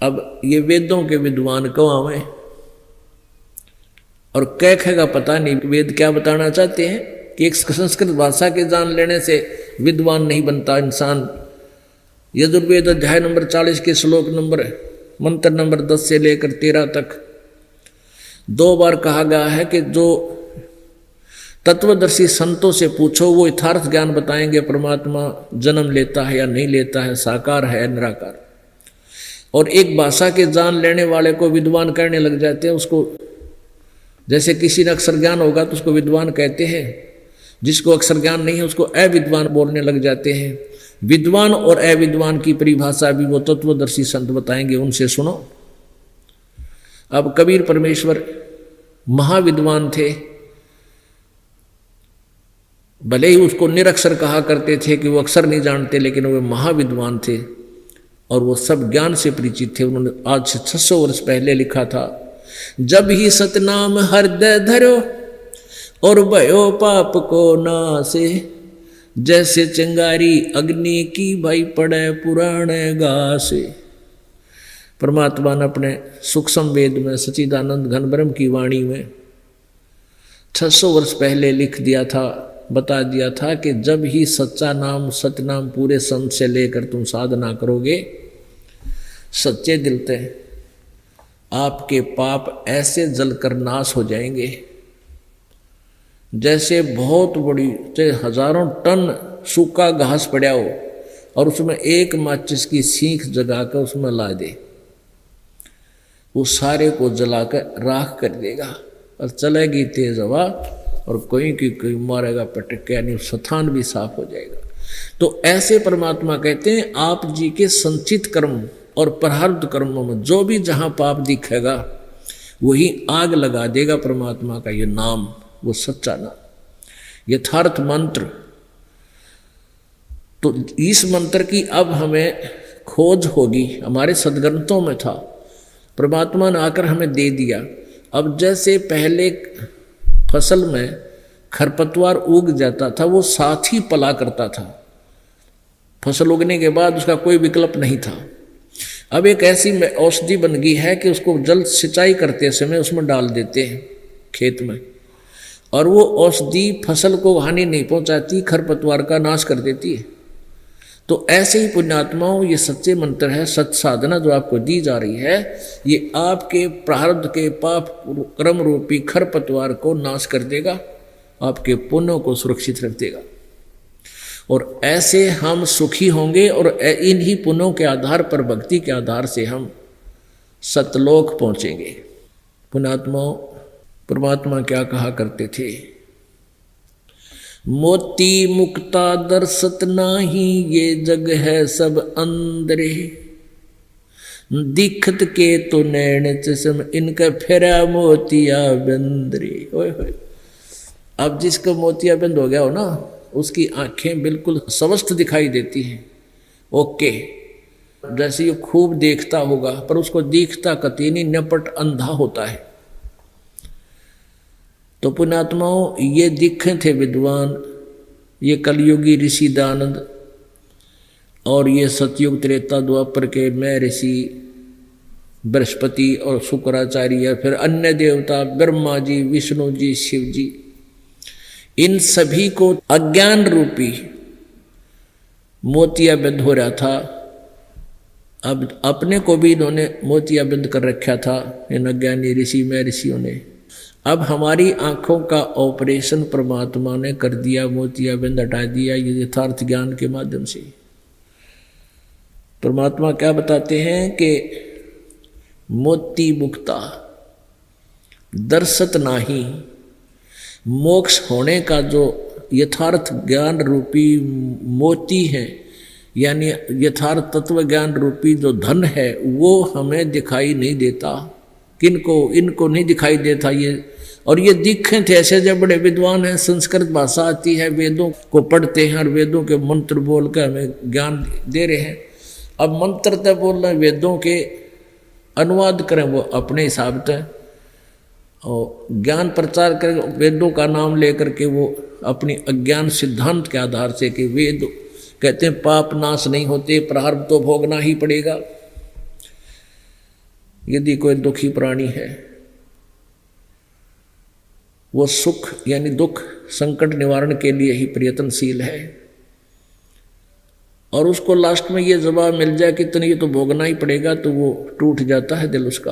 अब ये वेदों के विद्वान कौन हैं और कह पता नहीं वेद क्या बताना चाहते हैं कि एक संस्कृत भाषा के जान लेने से विद्वान नहीं बनता इंसान। यजुर्वेद अध्याय नंबर 40 के श्लोक नंबर मंत्र नंबर 10 से लेकर 13 तक 2 बार कहा गया है कि जो तत्वदर्शी संतों से पूछो, वो यथार्थ ज्ञान बताएंगे परमात्मा जन्म लेता है या नहीं लेता है, साकार है या निराकार। और एक भाषा के जान लेने वाले को विद्वान कहने लग जाते हैं। उसको जैसे किसी ने अक्षर ज्ञान होगा तो उसको विद्वान कहते हैं, जिसको अक्षर ज्ञान नहीं है उसको अविद्वान बोलने लग जाते हैं। विद्वान और अविद्वान की परिभाषा भी वो तत्वदर्शी संत बताएंगे, उनसे सुनो। अब कबीर परमेश्वर महाविद्वान थे, भले ही उसको निरक्षर कहा करते थे कि वो अक्षर नहीं जानते, लेकिन वो महाविद्वान थे और वो सब ज्ञान से परिचित थे। उन्होंने आज से 600 वर्ष पहले लिखा था, जब ही सतनाम हृदय धरो और भयो पाप को नासे, जैसे चिंगारी अग्नि की भाई पड़े पुराने घासे। परमात्मा ने अपने सूक्ष्म वेद में सच्चिदानंद घन ब्रह्म की वाणी में 600 वर्ष पहले लिख दिया था, बता दिया था कि जब ही सच्चा नाम सतनाम पूरे संत से लेकर तुम साधना करोगे सच्चे दिल से, आपके पाप ऐसे जलकर नाश हो जाएंगे जैसे बहुत बड़ी, चाहे हजारों टन सूखा घास पड़ा हो और उसमें एक माचिस की सीख जगाकर उसमें ला दे, वो सारे को जलाकर राख कर देगा और चलेगी तेज हवा और कोई की कोई मारेगा पटक, यानी स्थान भी साफ हो जाएगा। तो ऐसे परमात्मा कहते हैं आप जी के संचित कर्म और प्रारब्ध कर्मों में जो भी जहां पाप दिखेगा वही आग लगा देगा परमात्मा का ये नाम, वो सच्चा नाम यथार्थ मंत्र। तो इस मंत्र की अब हमें खोज होगी, हमारे सदग्रंथों में था, परमात्मा ने आकर हमें दे दिया। अब जैसे पहले फसल में खरपतवार उग जाता था, वो साथ ही पला करता था, फसल उगने के बाद उसका कोई विकल्प नहीं था। अब एक ऐसी औषधि बन गई है कि उसको जल सिंचाई करते समय उसमें डाल देते हैं खेत में, और वो औषधि फसल को हानि नहीं पहुंचाती, खरपतवार का नाश कर देती है। तो ऐसे ही पुण्यात्माओं, ये सच्चे मंत्र है, सत साधना जो आपको दी जा रही है, ये आपके प्रारब्ध के पाप कर्म रूपी खरपतवार को नाश कर देगा, आपके पुण्यों को सुरक्षित रख देगा। और ऐसे हम सुखी होंगे और इन्हीं पुण्यों के आधार पर, भक्ति के आधार से हम सतलोक पहुंचेंगे। पुण्यात्माओं, परमात्मा क्या कहा करते थे? मोती मुक्ता दर्शत नाही, ये जग है सब अंदरे, दिखत के तो नैन चश्म, इनका फेरा मोतिया बंदरे। ओए होए, अब जिसका मोतिया बंद हो गया हो ना, उसकी आंखें बिल्कुल स्वस्थ दिखाई देती हैं। ओके, जैसे ये खूब देखता होगा पर उसको दिखता कतई नहीं, नपट अंधा होता है। तो पुण्यात्माओं, ये दिखे थे विद्वान, ये कलयुगी ऋषि दानंद, और ये सतयुग त्रेता द्वापर के मैं ऋषि बृहस्पति और शुक्राचार्य, फिर अन्य देवता ब्रह्मा जी, विष्णु जी, शिव जी, इन सभी को अज्ञान रूपी मोतियाबंद हो रहा था। अब अपने को भी इन्होंने मोतियाबंद कर रखा था, इन अज्ञानी ऋषि में ऋषियों ने। अब हमारी आंखों का ऑपरेशन परमात्मा ने कर दिया, मोतियाबंद हटा दिया, ये यथार्थ ज्ञान के माध्यम से। परमात्मा क्या बताते हैं कि मोती मुक्ता दर्शत नाही, मोक्ष होने का जो यथार्थ ज्ञान रूपी मोती है, यानी यथार्थ तत्व ज्ञान रूपी जो धन है, वो हमें दिखाई नहीं देता। किनको? इनको नहीं दिखाई देता ये। और ये दिखे थे ऐसे जब बड़े विद्वान हैं, संस्कृत भाषा आती है, वेदों को पढ़ते हैं और वेदों के मंत्र बोल कर हमें ज्ञान दे रहे हैं। अब मंत्र तो बोल रहे हैं, वेदों के अनुवाद करें वो अपने हिसाब से, और ज्ञान प्रचार करें वेदों का नाम लेकर के, वो अपनी अज्ञान सिद्धांत के आधार से कि वेद कहते हैं पाप नाश नहीं होते, प्रारब्ध तो भोगना ही पड़ेगा। यदि कोई दुखी प्राणी है, वो सुख यानी दुख संकट निवारण के लिए ही प्रयत्नशील है, और उसको लास्ट में ये जवाब मिल जाए कि इतनी ये तो भोगना ही पड़ेगा, तो वो टूट जाता है दिल उसका,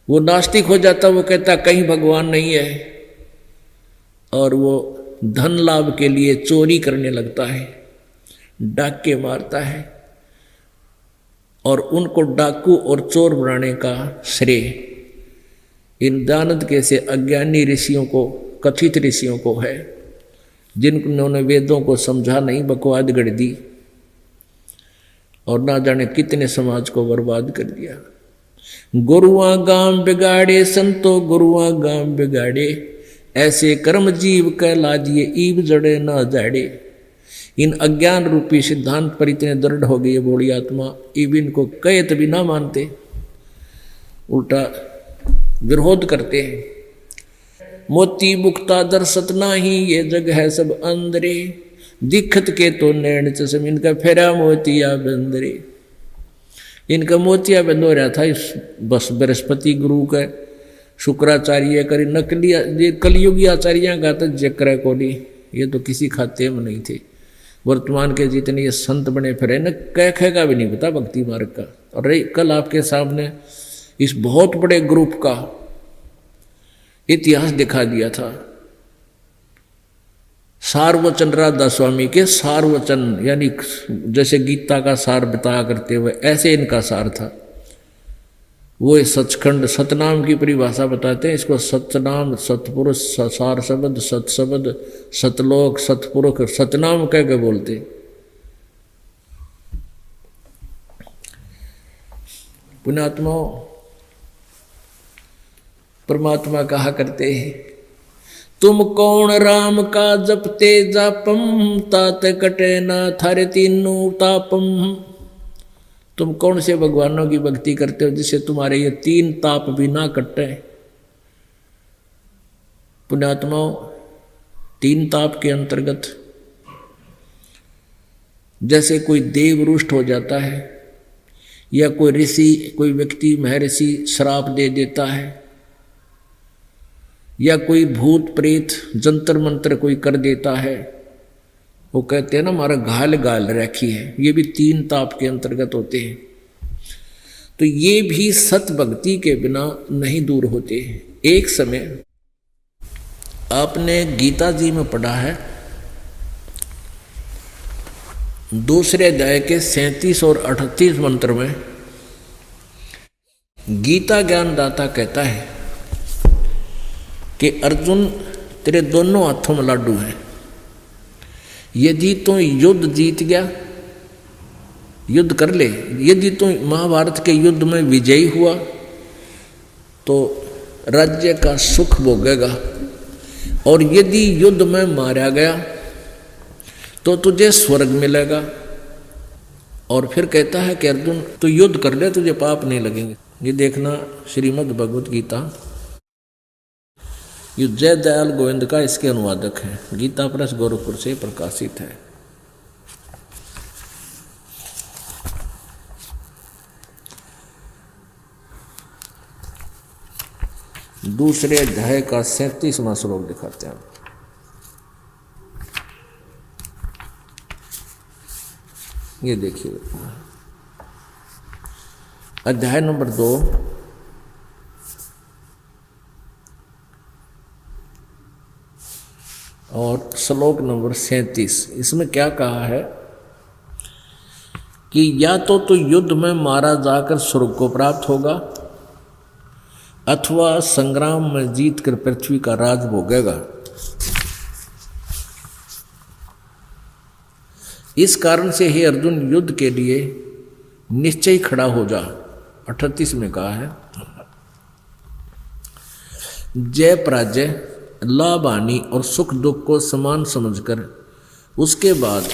वो नास्तिक हो जाता, वो कहता कहीं भगवान नहीं है, और वो धन लाभ के लिए चोरी करने लगता है, डाके मारता है, और उनको डाकू और चोर बनाने का श्रेय इन दानद के से अज्ञानी ऋषियों को, कथित ऋषियों को है, जिन्होंने वेदों को समझा नहीं, बकवाद गढ़ दी और ना जाने कितने समाज को बर्बाद कर दिया। गुरुआ गांव बिगाड़े संतो, गुरुआ गांव बिगाड़े, ऐसे कर्म जीव कह लाजिए, ईब जड़े ना जाड़े। इन अज्ञान रूपी सिद्धांत पर इतने दृढ़ हो गई बूढ़ी आत्मा, ईब इनको कहे तभी ना मानते, उल्टा विरोध करते हैं। मोती मुक्ता दर्शत नाही, ये जग है सब अंदरे, दिखत के तो नैन चश्म, इनका फेरा मोतिया बंदरे। इनका मोतिया बंद हो रहा था इस बस बृहस्पति गुरु का, शुक्राचार्य करी नकली, ये कलयुगी आचार्य का तो जक्र को नहीं, ये तो किसी खाते में नहीं थे। वर्तमान के जितने ये संत बने फिरे न, कह का भी नहीं पता भक्ति मार्ग का। और कल आपके सामने इस बहुत बड़े ग्रुप का इतिहास दिखा दिया था। सारवचन राधा स्वामी के सारवचन, यानी जैसे गीता का सार बताया करते हुए, ऐसे इनका सार था। वो सचखंड सतनाम की परिभाषा बताते हैं इसको, सतनाम सतपुरुष सार शब्द, सतशब्द सतलोक सतपुरुष, सतनाम कह के बोलते। पुण्यात्माओं, परमात्मा कहा करते हैं, तुम कौन राम का जपते जापम, तात कटे ना थारे तीनों तापम। तुम कौन से भगवानों की भक्ति करते हो जिससे तुम्हारे ये तीन ताप भी ना कटे। पुण्यात्माओं, तीन ताप के अंतर्गत जैसे कोई देव रुष्ट हो जाता है, या कोई ऋषि, कोई व्यक्ति महर्षि श्राप दे देता है, या कोई भूत प्रेत जंतर मंत्र कोई कर देता है, वो कहते हैं ना हमारा घायल गाल रखी है, ये भी 3 ताप के अंतर्गत होते हैं। तो ये भी सत भक्ति के बिना नहीं दूर होते। एक समय आपने गीता जी में पढ़ा है, दूसरे अध्याय के 37 और 38 मंत्र में गीता ज्ञानदाता कहता है कि अर्जुन तेरे दोनों हाथों में लाडू हैं, यदि तू युद्ध जीत गया, युद्ध कर ले, यदि तू महाभारत के युद्ध में विजयी हुआ तो राज्य का सुख भोगेगा, और यदि युद्ध में मारा गया तो तुझे स्वर्ग मिलेगा। और फिर कहता है कि अर्जुन तू युद्ध कर ले, तुझे पाप नहीं लगेंगे। ये देखना श्रीमद् भगवत गीता, ये जय दयाल गोविंद का इसके अनुवादक है, गीता प्रेस गोरखपुर से प्रकाशित है। दूसरे अध्याय का 37वां श्लोक दिखाते हैं। ये देखिए, अध्याय नंबर 2 और श्लोक नंबर 37। इसमें क्या कहा है कि या तो तू युद्ध में मारा जाकर स्वर्ग को प्राप्त होगा, अथवा संग्राम में जीत कर पृथ्वी का राज भोगेगा। इस कारण से हे अर्जुन युद्ध के लिए निश्चय खड़ा हो जा। 38 में कहा है, जय पराजय, लाभ हानि और सुख दुख को समान समझकर उसके बाद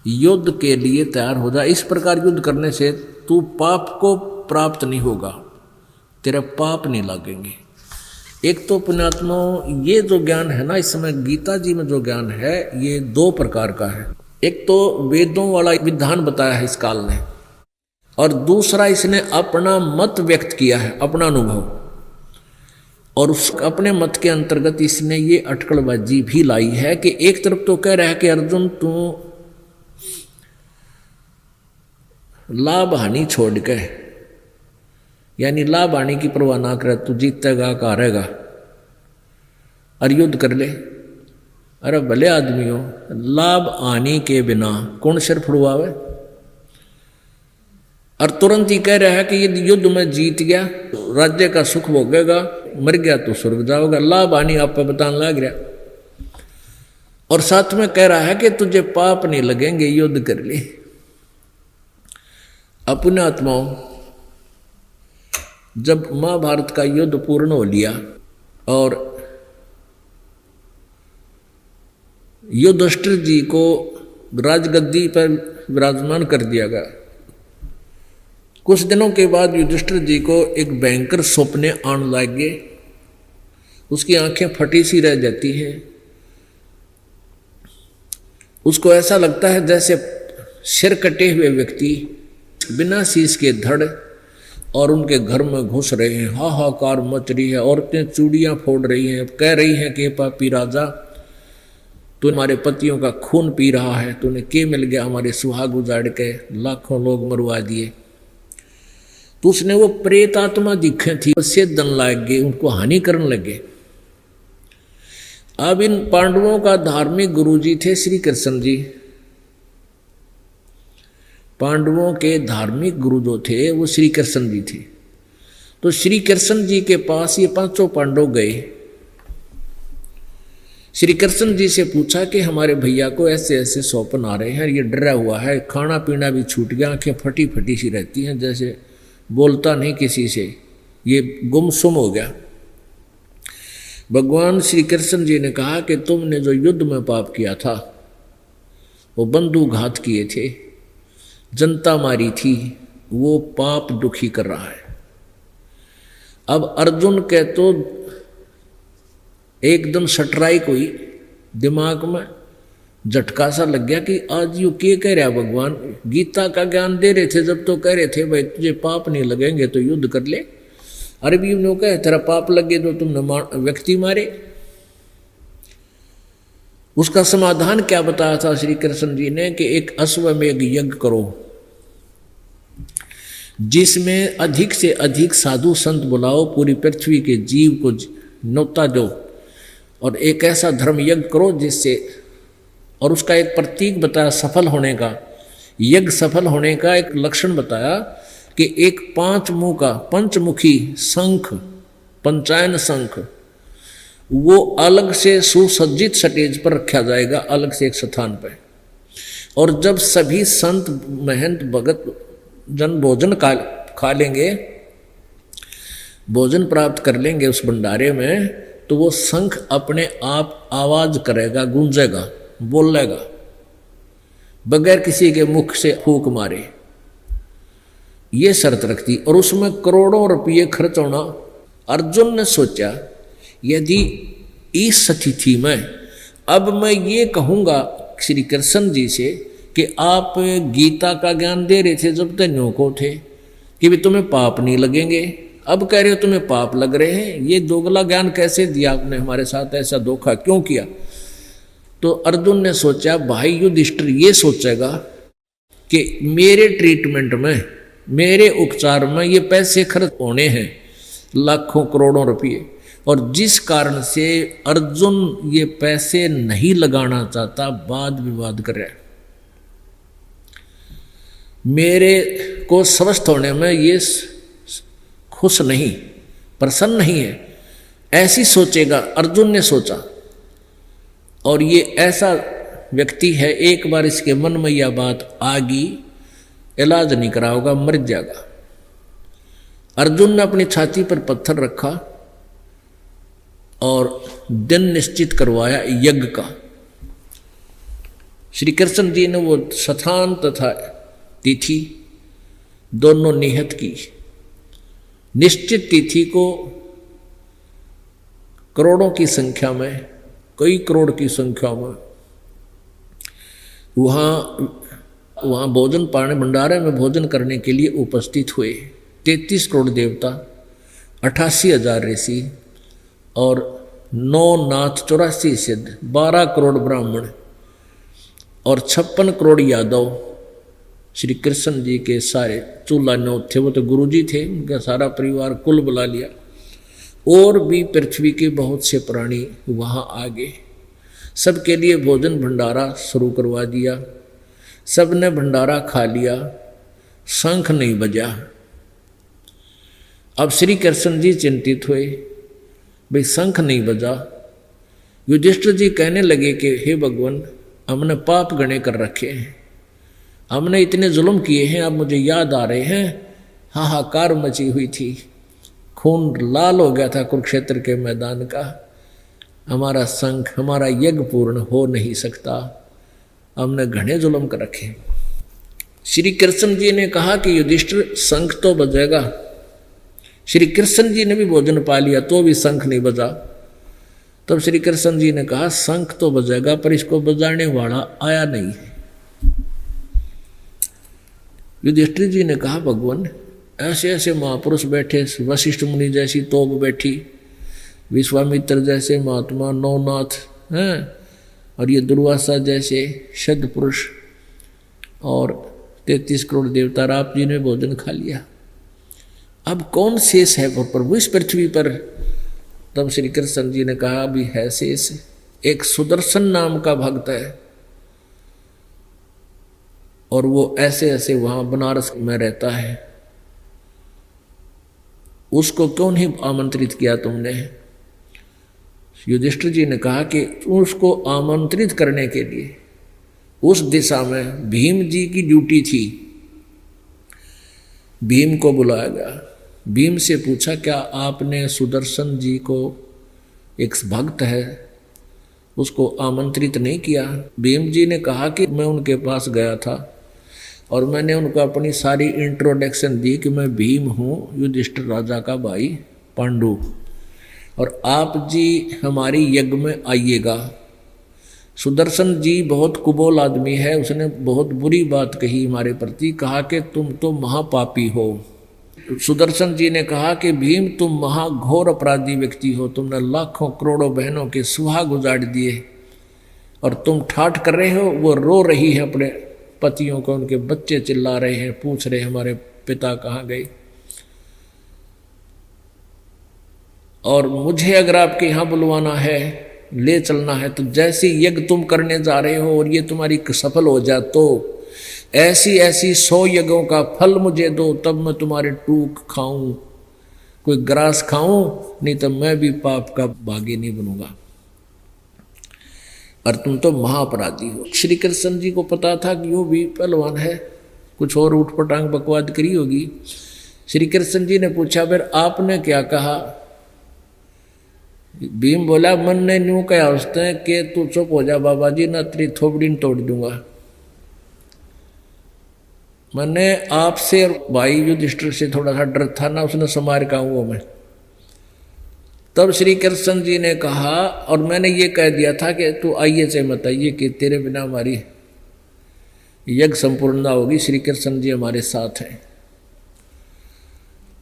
युद्ध के लिए तैयार हो जा। इस प्रकार युद्ध करने से तू पाप को प्राप्त नहीं होगा, तेरा पाप नहीं लगेंगे। एक तो पुण्यात्मा, ये जो ज्ञान है ना इस समय गीता जी में जो ज्ञान है ये 2 प्रकार का है। एक तो वेदों वाला विधान बताया है इस काल ने, और दूसरा इसने अपना मत व्यक्त किया है, अपना अनुभव, और उस अपने मत के अंतर्गत इसने ये अटकलबाजी भी लाई है कि एक तरफ तो कह रहा है कि अर्जुन तू लाभ हानि छोड़ के, यानी लाभ हानि की परवाह ना करे, तू जीतेगा का हारेगा और युद्ध कर ले। अरे भले आदमी हो, लाभ हानि के बिना कौन सिर फुड़वावे। और तुरंत ही कह रहा है कि यदि युद्ध में जीत गया तो राज्य का सुख भोगेगा, मर गया तो स्वर्ग जाओगा। लाभ हानि आप पे बताने लग रहा, और साथ में कह रहा है कि तुझे पाप नहीं लगेंगे, युद्ध कर ले। अपने आत्माओं, जब महाभारत का युद्ध पूर्ण हो लिया और युधिष्ठिर जी को राजगद्दी पर विराजमान कर दिया गया, कुछ दिनों के बाद युधिष्ठिर जी को एक भयंकर सपने आने लगे। उसकी आंखें फटी सी रह जाती हैं, उसको ऐसा लगता है जैसे सिर कटे हुए व्यक्ति बिना शीश के धड़ और उनके घर में घुस रहे हैं। हाहाकार मच रही है, औरतें चूड़ियां फोड़ रही हैं, कह रही हैं कि पापी राजा तू हमारे पतियों का खून पी रहा है, तूने के मिल गया हमारे सुहाग उजाड़ के, लाखों लोग मरवा दिए। तो उसने वो प्रेत आत्मा दिखे थी, उससे दन लाग गए, उनको हानि करने लगे। अब इन पांडवों का धार्मिक गुरुजी थे श्री कृष्ण जी। पांडवों के धार्मिक गुरु जो थे वो श्री कृष्ण जी थे। तो श्री कृष्ण जी के पास ये 5 पांडव गए। श्री कृष्ण जी से पूछा कि हमारे भैया को ऐसे ऐसे स्वप्न आ रहे हैं, ये डरा हुआ है, खाना पीना भी छूट गया, आंखें फटी फटी सी रहती हैं, जैसे बोलता नहीं किसी से, ये गुमसुम हो गया। भगवान श्री कृष्ण जी ने कहा कि तुमने जो युद्ध में पाप किया था, वो बंधुघात किए थे, जनता मारी थी, वो पाप दुखी कर रहा है। अब अर्जुन के तो एकदम सटराई कोई दिमाग में झटका सा लग गया कि आज यू क्या कह रहा भगवान, गीता का ज्ञान दे रहे थे जब तो कह रहे थे भाई तुझे पाप नहीं लगेंगे तो युद्ध कर ले, अरबी ने कहे तेरा पाप लगे तो तुमने व्यक्ति मारे। उसका समाधान क्या बताया था श्री कृष्ण जी ने कि एक अश्वमेध यज्ञ करो जिसमें अधिक से अधिक साधु संत बुलाओ, पूरी पृथ्वी के जीव को न्योता दो और एक ऐसा धर्म यज्ञ करो जिससे, और उसका एक प्रतीक बताया सफल होने का, यज्ञ सफल होने का एक लक्षण बताया कि एक 5 मुंह का पंचमुखी शंख, पंचायन शंख, वो अलग से सुसज्जित स्टेज पर रखा जाएगा, अलग से एक स्थान पर। और जब सभी संत महंत भगत जन भोजन खा लेंगे, भोजन प्राप्त कर लेंगे उस भंडारे में, तो वो शंख अपने आप आवाज करेगा, गूंजेगा, बोलेगा, बगैर किसी के मुख से फूंक मारे। ये शर्त रखती, और उसमें करोड़ों रुपये खर्च होना। अर्जुन ने सोचा यदि इस स्थिति में अब मैं ये कहूँगा श्री कृष्ण जी से कि आप गीता का ज्ञान दे रहे थे जब तन्यों को थे कि भी तुम्हें पाप नहीं लगेंगे, अब कह रहे हो तुम्हें पाप लग रहे हैं, ये दोगला ज्ञान कैसे दिया आपने, हमारे साथ ऐसा धोखा क्यों किया। तो अर्जुन ने सोचा भाई युधिष्ठिर ये सोचेगा कि मेरे ट्रीटमेंट में, मेरे उपचार में ये पैसे खर्च होने हैं, लाखों करोड़ों रुपये, और जिस कारण से अर्जुन ये पैसे नहीं लगाना चाहता, वाद विवाद कर रहा है, मेरे को स्वस्थ होने में ये खुश नहीं, प्रसन्न नहीं है, ऐसी सोचेगा, अर्जुन ने सोचा। और ये ऐसा व्यक्ति है, एक बार इसके मन में यह बात आ गई, इलाज नहीं करा होगा, मर जाएगा। अर्जुन ने अपनी छाती पर पत्थर रखा और दिन निश्चित करवाया यज्ञ का। श्री कृष्ण जी ने वो स्थान तथा तिथि दोनों नियत की। निश्चित तिथि को करोड़ों की संख्या में, कई करोड़ की संख्या में वहाँ भोजन पाने, भंडारे में भोजन करने के लिए उपस्थित हुए 33 करोड़ देवता, 88,000 ऋषि और 9 नाथ 84 सिद्ध, 12 करोड़ ब्राह्मण और 56 करोड़ यादव। श्री कृष्ण जी के सारे चूल्हा नौ थे, वो तो गुरु जी थे, उनका सारा परिवार कुल बुला लिया। और भी पृथ्वी के बहुत से प्राणी वहाँ आ गए, सबके लिए भोजन भंडारा शुरू करवा दिया। सब ने भंडारा खा लिया, शंख नहीं बजा। अब श्री कृष्ण जी चिंतित हुए, भाई शंख नहीं बजा। युधिष्ठिर जी कहने लगे कि हे भगवान, हमने पाप गणे कर रखे हैं, हमने इतने जुल्म किए हैं, अब मुझे याद आ रहे हैं, हाहाकार मची हुई थी, खून लाल हो गया था कुरुक्षेत्र के मैदान का, हमारा शंख, हमारा यज्ञ पूर्ण हो नहीं सकता, हमने घने जुल्म कर रखे। श्री कृष्ण जी ने कहा कि युधिष्ठिर शंख तो बजेगा। श्री कृष्ण जी ने भी भोजन पा लिया तो भी शंख नहीं बजा। तब श्री कृष्ण जी ने कहा शंख तो बजेगा पर इसको बजाने वाला आया नहीं है। युधिष्ठिर जी ने कहा भगवान, ऐसे ऐसे महापुरुष बैठे, वशिष्ठ मुनि जैसी तोप बैठी, विश्वामित्र जैसे महात्मा, नौनाथ हैं, और ये दुर्वासा जैसे शत पुरुष और 33 करोड़ देवता, आप जी ने भोजन खा लिया, अब कौन शेष है प्रभु इस पृथ्वी पर। तब श्री कृष्ण जी ने कहा अभी है शेष, एक सुदर्शन नाम का भक्त है, और वो ऐसे ऐसे वहां बनारस में रहता है, उसको क्यों नहीं आमंत्रित किया तुमने। युधिष्ठिर जी ने कहा कि उसको आमंत्रित करने के लिए उस दिशा में भीम जी की ड्यूटी थी। भीम को बुलाया गया, भीम से पूछा क्या आपने सुदर्शन जी को, एक भक्त है, उसको आमंत्रित नहीं किया। भीम जी ने कहा कि मैं उनके पास गया था और मैंने उनको अपनी सारी इंट्रोडक्शन दी कि मैं भीम हूँ, युधिष्ठिर राजा का भाई पांडु, और आप जी हमारी यज्ञ में आइएगा। सुदर्शन जी बहुत कुबोल आदमी है, उसने बहुत बुरी बात कही हमारे प्रति, कहा कि तुम तो महापापी हो। सुदर्शन जी ने कहा कि भीम तुम महाघोर अपराधी व्यक्ति हो, तुमने लाखों करोड़ों बहनों के सुहाग उजाड़ दिए, और तुम ठाठ कर रहे हो, वो रो रही है अपने पतियों को, उनके बच्चे चिल्ला रहे हैं, पूछ रहे हमारे पिता कहाँ गए। और मुझे अगर आपके यहाँ बुलवाना है, ले चलना है, तो जैसी यज्ञ तुम करने जा रहे हो और ये तुम्हारी सफल हो जाए तो ऐसी ऐसी 100 यज्ञों का फल मुझे दो, तब मैं तुम्हारे टूक खाऊं, कोई ग्रास खाऊं, नहीं तो मैं भी पाप का भागी नहीं बनूंगा, और तुम तो महाअपराधी हो। श्री कृष्ण जी को पता था कि वो भी पहलवान है, कुछ और उठपटांग बकवाद करी होगी। श्री कृष्ण जी ने पूछा, फिर आपने क्या कहा? भीम बोला, मन ने न्यू कहा उसने कि तू चुप हो जा बाबा जी, ना तेरी थोबड़ी तोड़ दूंगा। मैंने आपसे और भाई युधिष्ठिर से थोड़ा सा डर था ना, उसने समार का हूं मैं। तब श्री कृष्ण जी ने कहा, और मैंने ये कह दिया था कि तू आइए चाहे मत आइए, कि तेरे बिना हमारी यज्ञ संपूर्ण ना होगी, श्री कृष्ण जी हमारे साथ हैं।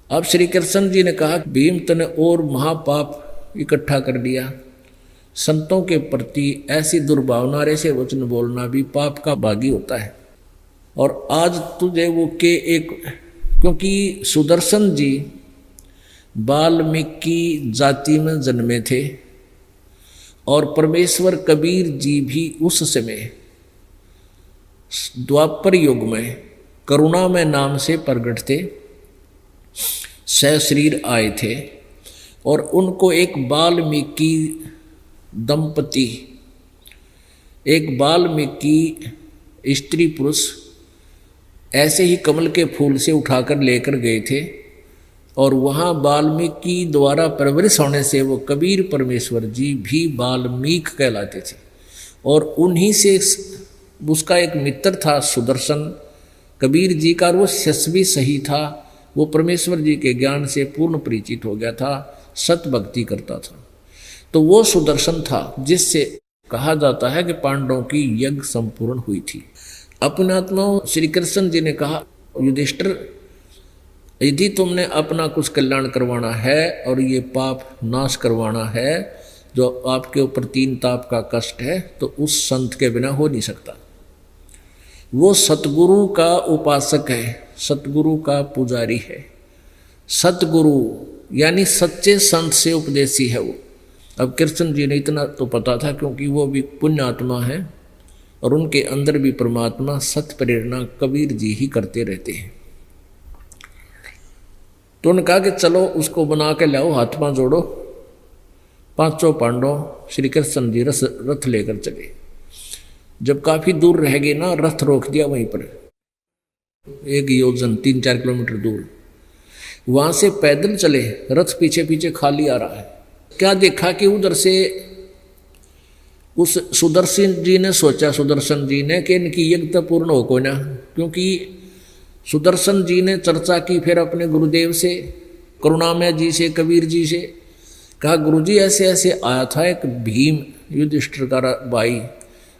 अब श्री कृष्ण जी ने कहा, भीम तने और महापाप इकट्ठा कर दिया, संतों के प्रति ऐसी दुर्भावना, ऐसे वचन बोलना भी पाप का भागी होता है। और आज तुझे वो के एक, क्योंकि सुदर्शन जी वाल्मीकि जाति में जन्मे थे और परमेश्वर कबीर जी भी उस समय द्वापर युग में करुणा में नाम से प्रकट थे, सशरीर आए थे, और उनको एक वाल्मीकि दंपति, एक वाल्मीकि स्त्री पुरुष ऐसे ही कमल के फूल से उठाकर लेकर गए थे, और वहाँ वाल्मीकि द्वारा परवरिश होने से वो कबीर परमेश्वर जी भी वाल्मीक कहलाते थे। और उन्हीं से उसका एक मित्र था सुदर्शन, कबीर जी का, और वो शिष्य भी सही था, वो परमेश्वर जी के ज्ञान से पूर्ण परिचित हो गया था, सत भक्ति करता था। तो वो सुदर्शन था जिससे कहा जाता है कि पांडवों की यज्ञ संपूर्ण हुई थी। अपने आत्मा श्री कृष्ण जी ने कहा, युधिष्ठिर यदि तुमने अपना कुछ कल्याण करवाना है और ये पाप नाश करवाना है जो आपके ऊपर 3 ताप का कष्ट है, तो उस संत के बिना हो नहीं सकता। वो सतगुरु का उपासक है, सतगुरु का पुजारी है। सतगुरु यानी सच्चे संत से उपदेशी है वो। अब कृष्ण जी ने इतना तो पता था, क्योंकि वो भी पुण्य आत्मा है और उनके अंदर भी परमात्मा सत प्रेरणा कबीर जी ही करते रहते हैं। तो उन्होंने कहा कि चलो उसको बना के लाओ, हाथ पांव जोड़ो। 5 पांडव श्री कृष्ण जी रथ लेकर चले। जब काफी दूर रह गए ना, रथ रोक दिया वहीं पर, 1 योजन 3-4 किलोमीटर दूर। वहां से पैदल चले, रथ पीछे पीछे खाली आ रहा है। क्या देखा कि उधर से उस सुदर्शन जी ने सोचा, सुदर्शन जी ने, कि इनकी यज्ञ तो पूर्ण हो को ना, क्योंकि सुदर्शन जी ने चर्चा की फिर अपने गुरुदेव से, करुणामय जी से, कबीर जी से। कहा, गुरुजी ऐसे ऐसे आया था एक भीम युधिष्ठिर का भाई,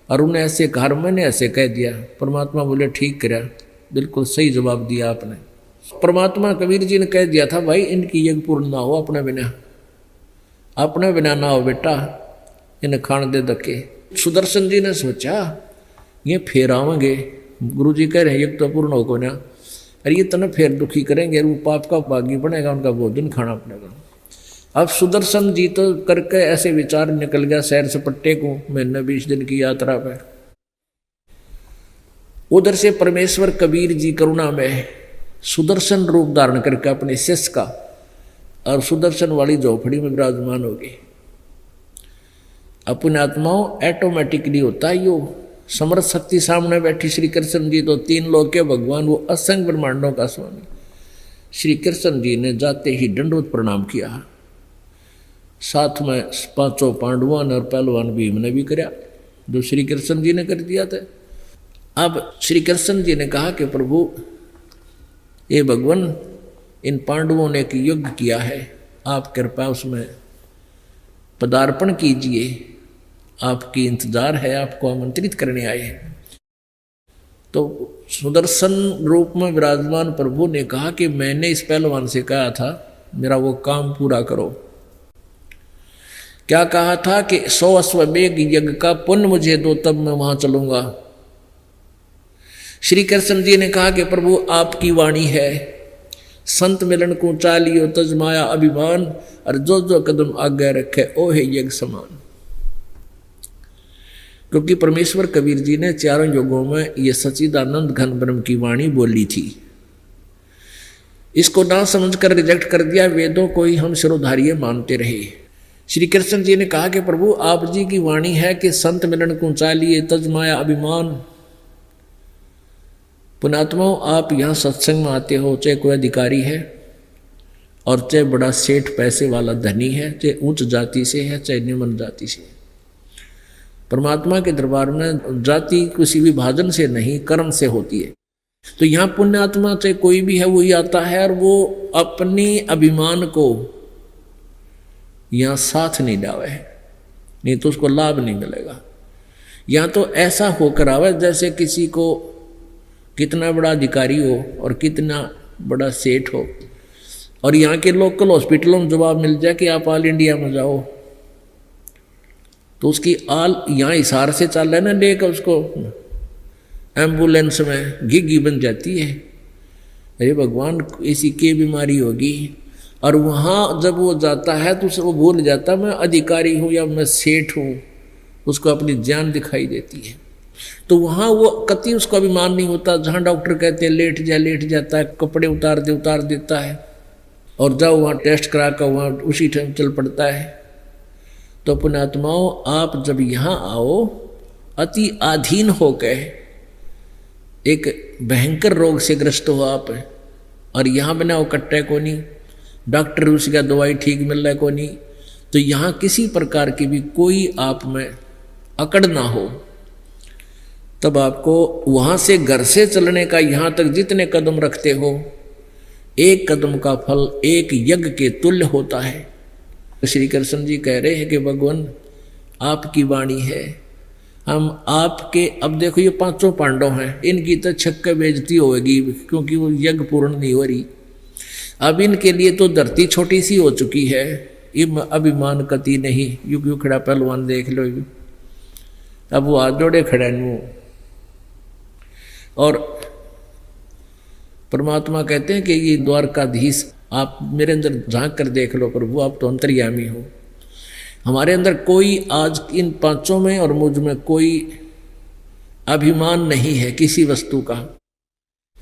और उन्हें ऐसे घर मैंने ऐसे कह दिया। परमात्मा बोले ठीक करा, बिल्कुल सही जवाब दिया आपने। परमात्मा कबीर जी ने कह दिया था, भाई इनकी यज्ञ पूर्ण ना हो अपने बिना ना हो बेटा, इन्हें खान दे धक्के। सुदर्शन जी ने सोचा ये फेर आवेंगे, गुरु जी कह रहे हैं यज्ञ तो पूर्ण हो को ना, अरे ये तना फिर दुखी करेंगे, वो पाप का भागी बनेगा, उनका भोजन खाना पड़ेगा। अब सुदर्शन जी तो करके ऐसे विचार निकल गया शहर से पट्टे को, महीने 20 दिन की यात्रा पे। उधर से परमेश्वर कबीर जी करुणा में सुदर्शन रूप धारण करके अपने शिष्य का और सुदर्शन वाली झोपड़ी में विराजमान हो गए। अपने आत्माओं ऑटोमेटिकली होता है यो समर्थ शक्ति सामने बैठी श्री कृष्ण जी तो 3 लोक के भगवान, वो असंख्य ब्रह्मांडों का स्वामी। श्री कृष्ण जी ने जाते ही दंडवत प्रणाम किया, साथ में 5 पांडवों ने और पहलवान भीम ने भी कराया, जो श्री कृष्ण जी ने कर दिया था। अब श्री कृष्ण जी ने कहा कि प्रभु ये भगवान, इन पांडवों ने एक यज्ञ किया है, आप कृपा उसमें पदार्पण कीजिए, आपकी इंतजार है, आपको आमंत्रित करने आए हैं। तो सुदर्शन रूप में विराजमान प्रभु ने कहा कि मैंने इस पहलवान से कहा था मेरा वो काम पूरा करो। क्या कहा था कि 100 अश्वमेध यज्ञ का पुण्य मुझे दो, तब मैं वहां चलूंगा। श्री कृष्ण जी ने कहा कि प्रभु आपकी वाणी है, संत मिलन को चालियो तजमाया अभिमान, और जो जो कदम आगे रखे ओ है यज्ञ समान। क्योंकि परमेश्वर कबीर जी ने चारों युगों में ये सच्चिदानंद घन ब्रह्म की वाणी बोली थी। इसको ना समझकर रिजेक्ट कर दिया, वेदों को ही हम शिरोधार्य मानते रहे। श्री कृष्ण जी ने कहा कि प्रभु आप जी की वाणी है कि संत मिलन को चालिए तजमाया अभिमान। पुणात्माओं, आप यहाँ सत्संग में आते हो, चाहे कोई अधिकारी है और चाहे बड़ा सेठ पैसे वाला धनी है, चाहे उच्च जाति से है चाहे निम्न जाति से, परमात्मा के दरबार में जाति किसी विभाजन से नहीं, कर्म से होती है। तो यहाँ पुण्यात्मा चाहे कोई भी है वही आता है, और वो अपनी अभिमान को यहाँ साथ नहीं डावे, नहीं तो उसको लाभ नहीं मिलेगा। यहाँ तो ऐसा होकर आवे जैसे किसी को कितना बड़ा अधिकारी हो और कितना बड़ा सेठ हो, और यहाँ के लोकल हॉस्पिटलों में जवाब मिल जाए कि आप ऑल इंडिया में जाओ, तो उसकी आल यहाँ हिसार से चल रहा है ना, लेकर उसको एम्बुलेंस में घिघी बन जाती है। अरे भगवान, ऐसी क्या बीमारी होगी? और वहाँ जब वो जाता है तो वो भूल जाता मैं अधिकारी हूँ या मैं सेठ हूँ, उसको अपनी जान दिखाई देती है। तो वहाँ वो कति उसका अभिमान नहीं होता। जहाँ डॉक्टर कहते हैं लेट जाता है, कपड़े उतार देता है, और जाओ वहाँ टेस्ट करा कर वहाँ उसी टाइम चल पड़ता है। तो पुण्यात्माओं, आप जब यहाँ आओ अति आधीन हो गए, एक भयंकर रोग से ग्रस्त हो आप, और यहाँ बिना वो कट्टे को नहीं, डॉक्टर उसका दवाई ठीक मिल रहा है को नहीं, तो यहाँ किसी प्रकार की भी कोई आप में अकड़ ना हो, तब आपको वहाँ से घर से चलने का यहाँ तक जितने कदम रखते हो, एक कदम का फल एक यज्ञ के तुल्य होता है। श्री कृष्ण जी कह रहे हैं कि भगवान आपकी वाणी है, हम आपके, अब देखो ये पांचों पांडव हैं, इनकी तो छक्के बेइज्जती होगी क्योंकि वो यज्ञ पूर्ण नहीं हो रही। अब इनके लिए तो धरती छोटी सी हो चुकी है, इम अभिमान कति नहीं। युग खड़ा पहलवान देख लो, अब वो हाथ जोड़े खड़े नु, और परमात्मा कहते हैं कि ये द्वारकाधीश आप मेरे अंदर झांक कर देख लो प्रभु, आप तो अंतर्यामी हो। हमारे अंदर कोई आज इन पांचों में और मुझ में कोई अभिमान नहीं है किसी वस्तु का,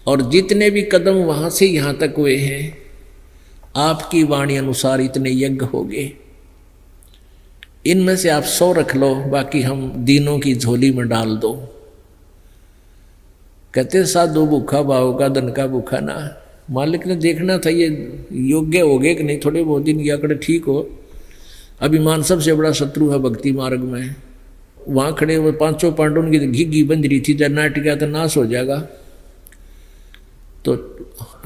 और जितने भी कदम वहां से यहां तक हुए हैं आपकी वाणी अनुसार इतने यज्ञ हो गए। इनमें से आप 100 रख लो, बाकी हम दीनों की झोली में डाल दो। कहते साधु भूखा भाव का धन का भूखा ना। मालिक ने देखना था ये योग्य हो गए कि नहीं, थोड़े बहुत दिन या कर ठीक हो। अभिमान सबसे बड़ा शत्रु है भक्ति मार्ग में। वहाँ खड़े हुए पांचों पांडवों की घिघी बंध रही थी, जब नाट गया तो नाश हो जाएगा। तो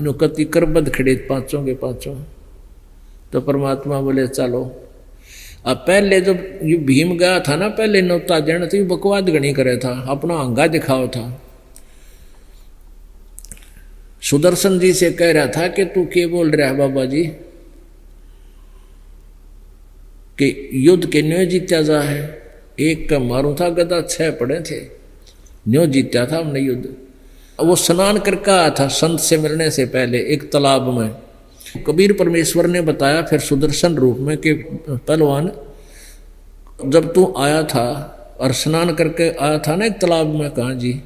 नुकति करबद्ध खड़े पांचों के पांचों। तो परमात्मा बोले चलो। अब पहले जब ये भीम गया था ना, पहले नौता जन तो बकवाद गणी करे था, अपना अंगा दिखाओ था। सुदर्शन जी से कह रहा था कि तू क्या बोल रहा है बाबा जी, कि युद्ध के न्यो जीत्या जा है। एक का मारू था गदा, 6 पड़े थे, न्यो जीत्या था हमने युद्ध। वो स्नान करके आया था संत से मिलने से पहले एक तालाब में। कबीर परमेश्वर ने बताया फिर सुदर्शन रूप में कि पहलवान जब तू आया था और स्नान करके आया था ना एक तालाब में, कहा जी,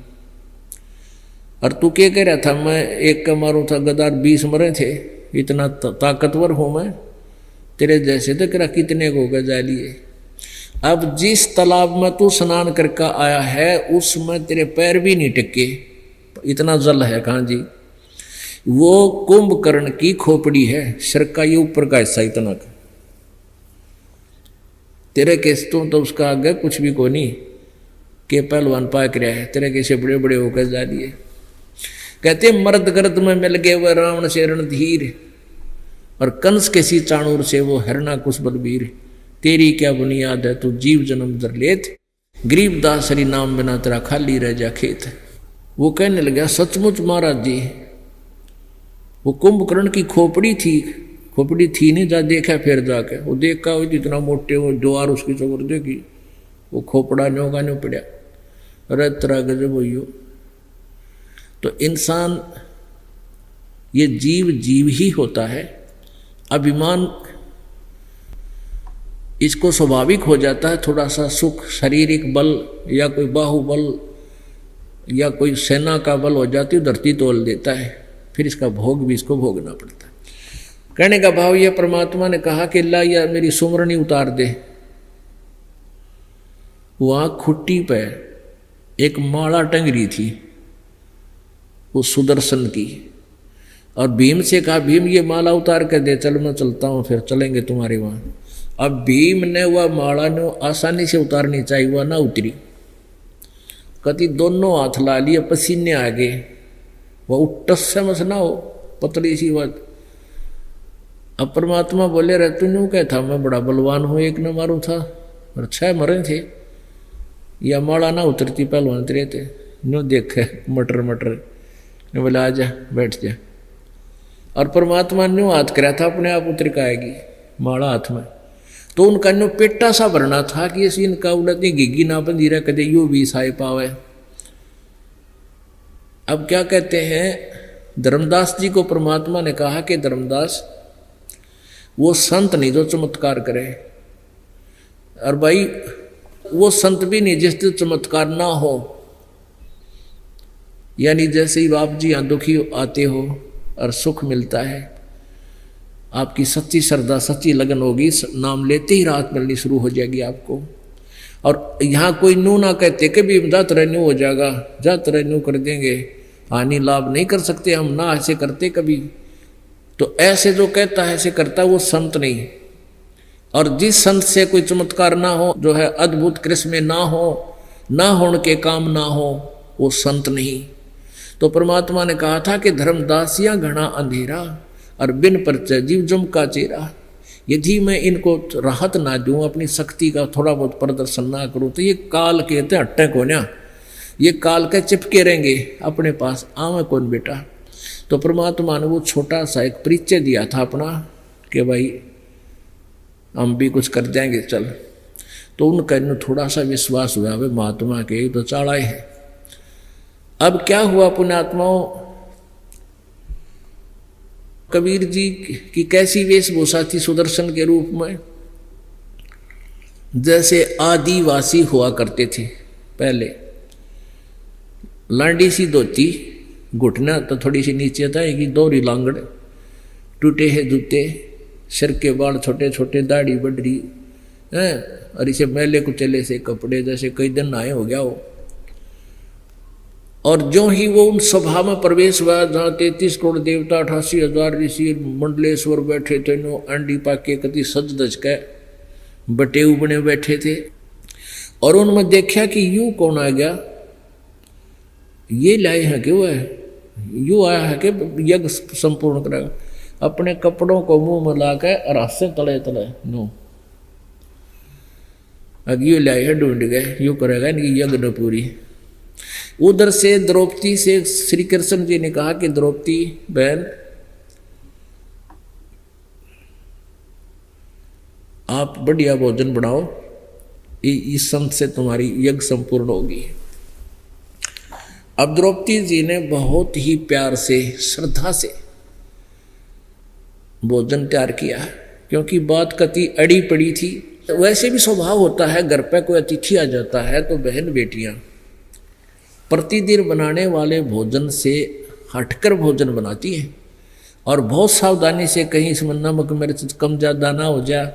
और तू क्या कह रहा था, मैं एक का मारू था गदार 20 मरे थे, इतना ताकतवर हूं मैं, तेरे जैसे तो करा कितने को गजा लिए। अब जिस तालाब में तू स्नान करके आया है उसमें तेरे पैर भी नहीं टिके, इतना जल है। कहाँ जी, वो कुंभकर्ण की खोपड़ी है, सिर का ये ऊपर का हिस्सा इतना का, तेरे केस्तों तो उसका आगे कुछ भी को नहीं के पहलवान पाक रहा है, तेरे कैसे बड़े बड़े होकर जा लिए। कहते मर्द गर्द में मिल गए वह रावण से रणधीर, और कंस के सी चाणूर से वो हरना कुश बलबीर। तेरी क्या बुनियाद है तू जीव जन्म दर लेत, गरीबदास हरि नाम बिना तेरा खाली रह जा खेत। वो कहने लगा सचमुच महाराज जी, वो कुंभकर्ण की खोपड़ी थी, खोपड़ी थी नहीं, जा देखा फिर जाके वो देखा वो जितना मोटे वो द्वार उसकी चोकर देखी वो खोपड़ा न्यो का न्यो पड़ा। अरे तरह गजब हुई हो। तो इंसान ये जीव जीव ही होता है। अभिमान इसको स्वाभाविक हो जाता है, थोड़ा सा सुख शारीरिक बल या कोई बाहुबल या कोई सेना का बल हो जाती है, धरती तोल देता है, फिर इसका भोग भी इसको भोगना पड़ता है। कहने का भाव यह, परमात्मा ने कहा कि ला या मेरी सुमरनी उतार दे। वहां खुट्टी पे एक माला टंग रही थी वो सुदर्शन की, और भीम से कहा भीम ये माला उतार कर दे, चल मैं चलता हूँ, फिर चलेंगे तुम्हारे वहां। अब भीम ने वह माला ने आसानी से उतारनी चाहिए, वह ना उतरी। कति दोनों हाथ ला लिए, पसीने आ गए, वह उट्टस से मस ना हो, पतली सी बात। अब परमात्मा बोले रहे तू क्या था, मैं बड़ा बलवान हूँ, एक न मारू था और 6 मरे थे, या माला ना उतरती पहलवान तेरे थे। नो देखे मटर मटर ने बोला आजा बैठ जा। और परमात्मा ने हाथ कराया था, अपने आप उतर का आएगी माला हाथ में। तो उनका नो पेटा सा भरना था कि ऐसी इनका उड़ती घिगी ना बंदी रह कदे यू भी साई पावे। अब क्या कहते हैं, धर्मदास जी को परमात्मा ने कहा कि धर्मदास वो संत नहीं जो चमत्कार करे, और भाई वो संत भी नहीं जिससे चमत्कार ना हो। यानी जैसे ही आप जी यहाँ दुखी आते हो और सुख मिलता है, आपकी सच्ची श्रद्धा सच्ची लगन होगी, नाम लेते ही राहत मिलनी शुरू हो जाएगी आपको। और यहाँ कोई नू ना कहते कि भी जात रहन्यू हो जाएगा, जात रहन्यू कर देंगे, हानि लाभ नहीं कर सकते हम, ना ऐसे करते कभी। तो ऐसे जो कहता है ऐसे करता, वो संत नहीं। और जिस संत से कोई चमत्कार ना हो, जो है अद्भुत कृष्ण में ना हो, ना होने के काम ना हो, वो संत नहीं। तो परमात्मा ने कहा था कि धर्मदासियां घना अंधेरा और बिन परिचय जीव जम का चेहरा। यदि मैं इनको राहत ना दूं, अपनी शक्ति का थोड़ा बहुत प्रदर्शन ना करूं, तो ये काल कहते हैं हट्टे को ना, ये काल के चिपके रहेंगे अपने पास, आवे कौन बेटा। तो परमात्मा ने वो छोटा सा एक परिचय दिया था अपना कि भाई हम भी कुछ कर जाएंगे चल। तो उनका थोड़ा सा विश्वास हुआ, वे महात्मा के तो चाड़ाए हैं। अब क्या हुआ पुण्यात्माओं, कबीर जी की कैसी वेशभूषा थी सुदर्शन के रूप में, जैसे आदिवासी हुआ करते थे पहले। लांडी सी धोती, घुटना तो थोड़ी सी नीचे था, एक दोहरी लांगड़, टूटे हैं जूते, सिर के बाल छोटे छोटे, दाढ़ी बढ़ी हैं, और इसे मैले कुचले से कपड़े, जैसे कई दिन नहाए हो गया हो। और जो ही वो उन सभा में प्रवेश हुआ जहाँ 33 करोड़ देवता 88,000 ऋषि मंडलेश्वर बैठे थे, नो अंडी पाके कति सज धज के बटे उबने बैठे थे। और उनमें देखा कि यूं कौन आ गया, ये लाए हैं कि वह यूं आया है कि यज्ञ संपूर्ण करेगा। अपने कपड़ों को मुंह में ला के और हाथ से तले तले नो अगियो लाए है, ढूंढ गए, यूं करेगा इनकी यज्ञ न पूरी। उधर से द्रौपदी से श्री कृष्ण जी ने कहा कि द्रौपदी बहन आप बढ़िया भोजन बनाओ, इस संत से तुम्हारी यज्ञ संपूर्ण होगी। अब द्रौपदी जी ने बहुत ही प्यार से श्रद्धा से भोजन तैयार किया, क्योंकि बात कति अड़ी पड़ी थी। वैसे भी स्वभाव होता है, घर पे कोई अतिथि आ जाता है तो बहन बेटियां प्रतिदिन बनाने वाले भोजन से हटकर भोजन बनाती हैं, और बहुत सावधानी से कहीं इसमें नमक मिर्च कम ज़्यादा ना हो जाए,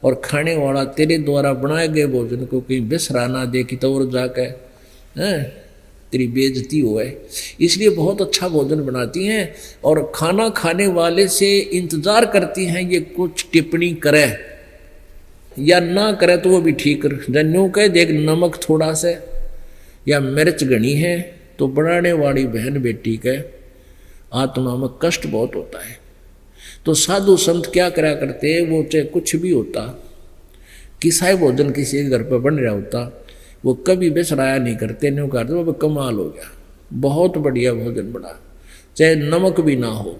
और खाने वाला तेरे द्वारा बनाए गए भोजन को कहीं बिसरा ना दे कि तो और जाकर तेरी बेइज्जती हुआ है। इसलिए बहुत अच्छा भोजन बनाती हैं, और खाना खाने वाले से इंतज़ार करती हैं ये कुछ टिप्पणी करे या ना करे तो वो भी ठीक कर। जन्यों कह देख नमक थोड़ा सा या मिर्च घनी है तो बनाने वाली बहन बेटी के आत्मा में कष्ट बहुत होता है। तो साधु संत क्या करा करते, वो चाहे कुछ भी होता, किसा भोजन किसी के घर पर बन रहा होता, वो कभी बेसराया नहीं करते, नहीं करते, वो कमाल हो गया, बहुत बढ़िया भोजन बना, चाहे नमक भी ना हो।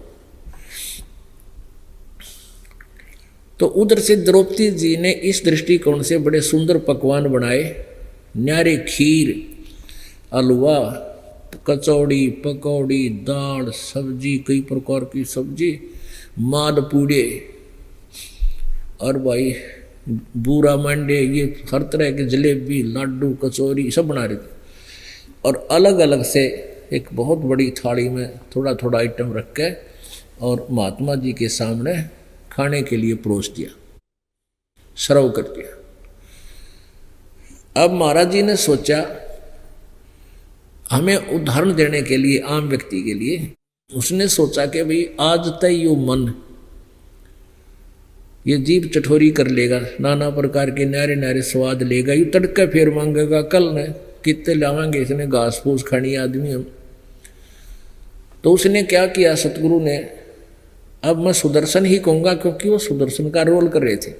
तो उधर से द्रौपदी जी ने इस दृष्टिकोण से बड़े सुंदर पकवान बनाए, न्यारे खीर, हलवा, कचौड़ी, पकौड़ी, दाल, सब्जी, कई प्रकार की सब्जी, मालपूड़े और भाई बूरा मंडे, ये हर तरह के जलेबी, लाडू, कचौरी सब बना रहे थे। और अलग अलग से एक बहुत बड़ी थाली में थोड़ा थोड़ा आइटम रख के और महात्मा जी के सामने खाने के लिए परोस दिया, सर्व कर दिया। अब महाराज जी ने सोचा हमें उदाहरण देने के लिए, आम व्यक्ति के लिए, उसने सोचा कि भाई आज तक यो मन ये जीभ चठोरी कर लेगा, नाना प्रकार के न्यारे न्यारे स्वाद लेगा, यू तड़के फिर मांगेगा, कल ने कितने लावेंगे इसने घास फूस खानी आदमी हम। तो उसने क्या किया सतगुरु ने, अब मैं सुदर्शन ही कहूँगा क्योंकि वो सुदर्शन का रोल कर रहे थे।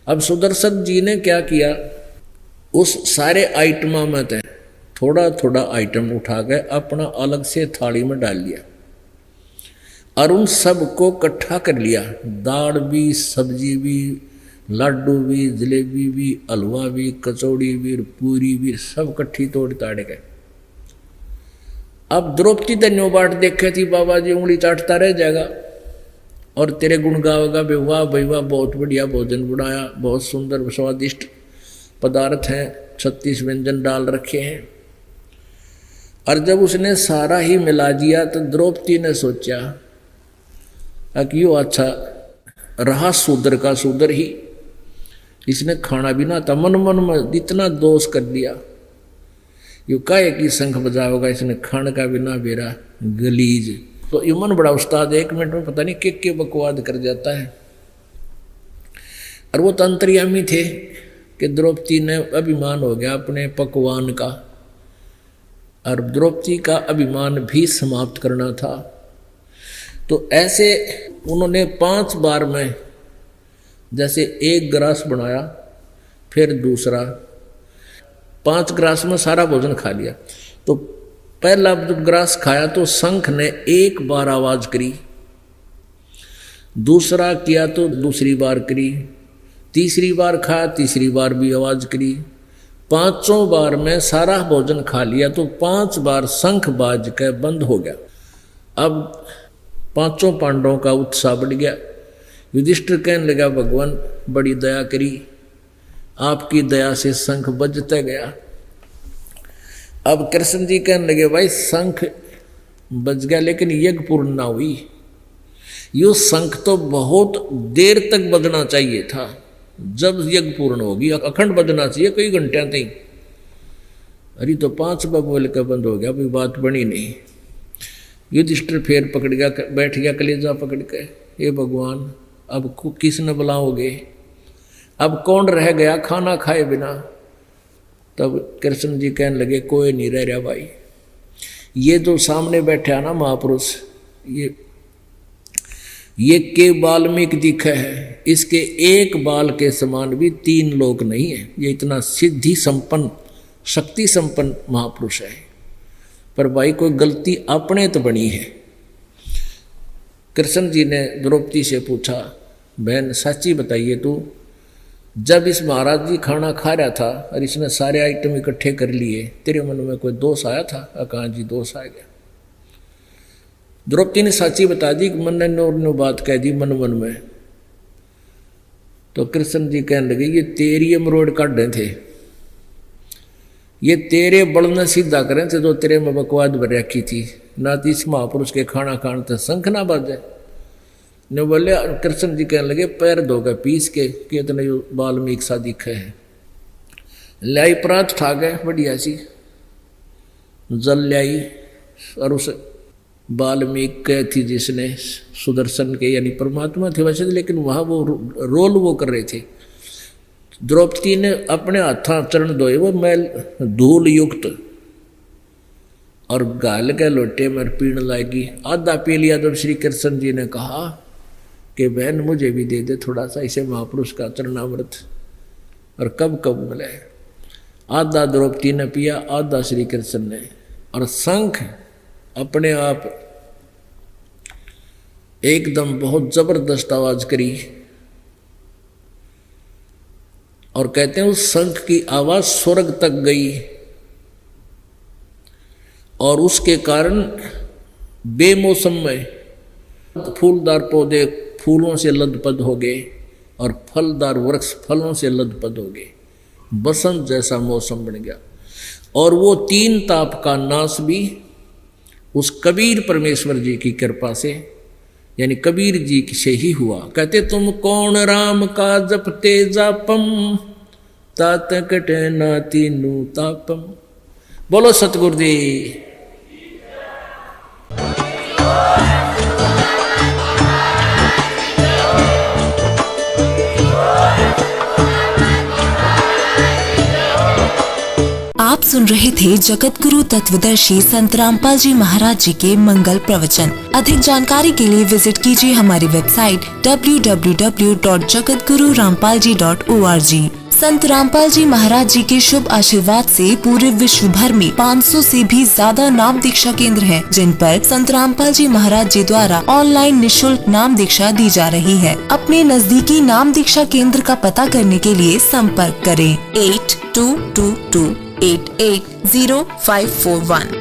अब सुदर्शन जी ने क्या किया, उस सारे आइटमा में थे थोड़ा थोड़ा आइटम उठा के अपना अलग से थाली में डाल लिया और उन सब को इकट्ठा कर लिया, दाल भी, सब्जी भी, लाडू भी, जलेबी भी, हलवा भी, कचौड़ी भी, पूरी भी, सब इकट्ठी तोड़ ताड़ के। अब द्रौपदी धन्यो बाट देखे थी, बाबा जी उंगली चाटता रह जाएगा और तेरे गुण गावेगा, बे वाह भाई वाह, बहुत बढ़िया भोजन बनाया, बहुत सुंदर स्वादिष्ट पदार्थ हैं, 36 व्यंजन डाल रखे हैं। और जब उसने सारा ही मिला दिया तो द्रौपदी ने सोचा कि यो अच्छा रहा शूद्र का शूद्र ही, इसने खाना भी ना था, मन मन में इतना दोष कर दिया, यो काहे की शंख बजाओगा, इसने खान का भी ना बेरा गलीज। तो यो मन बड़ा उस्ताद 1 मिनट में पता नहीं के बकवाद कर जाता है। और वो तो अंतर्यामी थे कि द्रौपदी ने अभिमान हो गया अपने पकवान का, और द्रौपदी का अभिमान भी समाप्त करना था। तो ऐसे उन्होंने 5 बार में, जैसे 1 ग्रास बनाया, फिर दूसरा, 5 ग्रास में सारा भोजन खा लिया। तो पहला जब ग्रास खाया तो शंख ने 1 बार आवाज करी, दूसरा किया तो दूसरी बार करी, तीसरी बार खाया, तीसरी बार भी आवाज करी, 5वां बार में सारा भोजन खा लिया तो 5 बार शंख बाज के बंद हो गया। अब 5 पांडवों का उत्साह बढ़ गया। युधिष्ठिर कहने लगा, भगवान बड़ी दया करी, आपकी दया से शंख बजता गया। अब कृष्ण जी कहने लगे, भाई शंख बज गया लेकिन यज्ञ पूर्ण ना हुई, यो शंख तो बहुत देर तक बजना चाहिए था, जब यज्ञ पूर्ण होगी अखंड बजना चाहिए कई घंटे तक। अरे तो 5 बार बोल के बंद हो गया, कोई बात बनी नहीं। युधिष्ठिर फिर पकड़ गया, बैठ गया कलेजा पकड़ के, हे भगवान अब किस न बुलाओगे, अब कौन रह गया खाना खाए बिना। तब कृष्ण जी कहने लगे, कोई नहीं रह रहा भाई, ये जो सामने बैठा है ना महापुरुष, ये के वाल्मीकि दिखा है, इसके एक बाल के समान भी 3 लोग नहीं है, ये इतना सिद्धि संपन्न शक्ति संपन्न महापुरुष है। पर भाई कोई गलती अपने तो बनी है। कृष्ण जी ने द्रौपदी से पूछा, बहन सच्ची बताइए तू, जब इस महाराज जी खाना खा रहा था और इसने सारे आइटम इकट्ठे कर लिए, तेरे मन में कोई दोष आया था? कहा जी दोष आ गया। द्रौपदी ने साची बता दी कि मन ने नो बात कह दी मन मन में। तो कृष्ण जी कहने लगे, ये तेरी अमरोड काट रहे थे, ये तेरे बल ने सीधा करें थे, जो तेरे में बकवाद भर रखी थी ना, तीस महापुरुष के खाना खान तो शंख ना बाजे ने बोले। कृष्ण जी कहने लगे, पैर धोकर पीस के कितने वाल्मीकि सा दिखे है, लाई प्रात ठा गए बढ़िया सी जल लाई, और उस वाल्मीकि थी जिसने सुदर्शन के यानी परमात्मा थे वैसे, लेकिन वहाँ वो रोल वो कर रहे थे। द्रौपदी ने अपने हाथा चरण धोए, वो मैल धूल युक्त, और गाल के लोटे में पीने लगी। आधा पी लिया जब श्री कृष्ण जी ने कहा कि बहन मुझे भी दे दे थोड़ा सा इसे महापुरुष का चरणामृत, और कब कब मिले। आधा द्रौपदी ने पिया, आधा श्री कृष्ण ने। और शंख अपने आप एकदम बहुत जबरदस्त आवाज करी और कहते हैं उस शंख की आवाज स्वर्ग तक गई और उसके कारण बेमौसम में फूलदार पौधे फूलों से लदपद हो गए और फलदार वृक्ष फलों से लदपद हो गए। बसंत जैसा मौसम बन गया। और वो 3 ताप का नाश भी उस कबीर परमेश्वर जी की कृपा से, यानी कबीर जी से ही हुआ। कहते तुम कौन राम का जपते जापम, तात कटे ना तीनू तापम। बोलो सतगुरुदेव। आप सुन रहे थे जगत गुरु तत्वदर्शी संत रामपाल जी महाराज जी के मंगल प्रवचन। अधिक जानकारी के लिए विजिट कीजिए हमारी वेबसाइट www.jagatgururampalji.org। संत रामपाल जी महाराज जी के शुभ आशीर्वाद से पूरे विश्व भर में 500 से भी ज्यादा नाम दीक्षा केंद्र हैं, जिन पर संत रामपाल जी महाराज जी द्वारा ऑनलाइन निशुल्क नाम दीक्षा दी जा रही है। अपने नजदीकी नाम दीक्षा केंद्र का पता करने के लिए संपर्क करें 8222880541।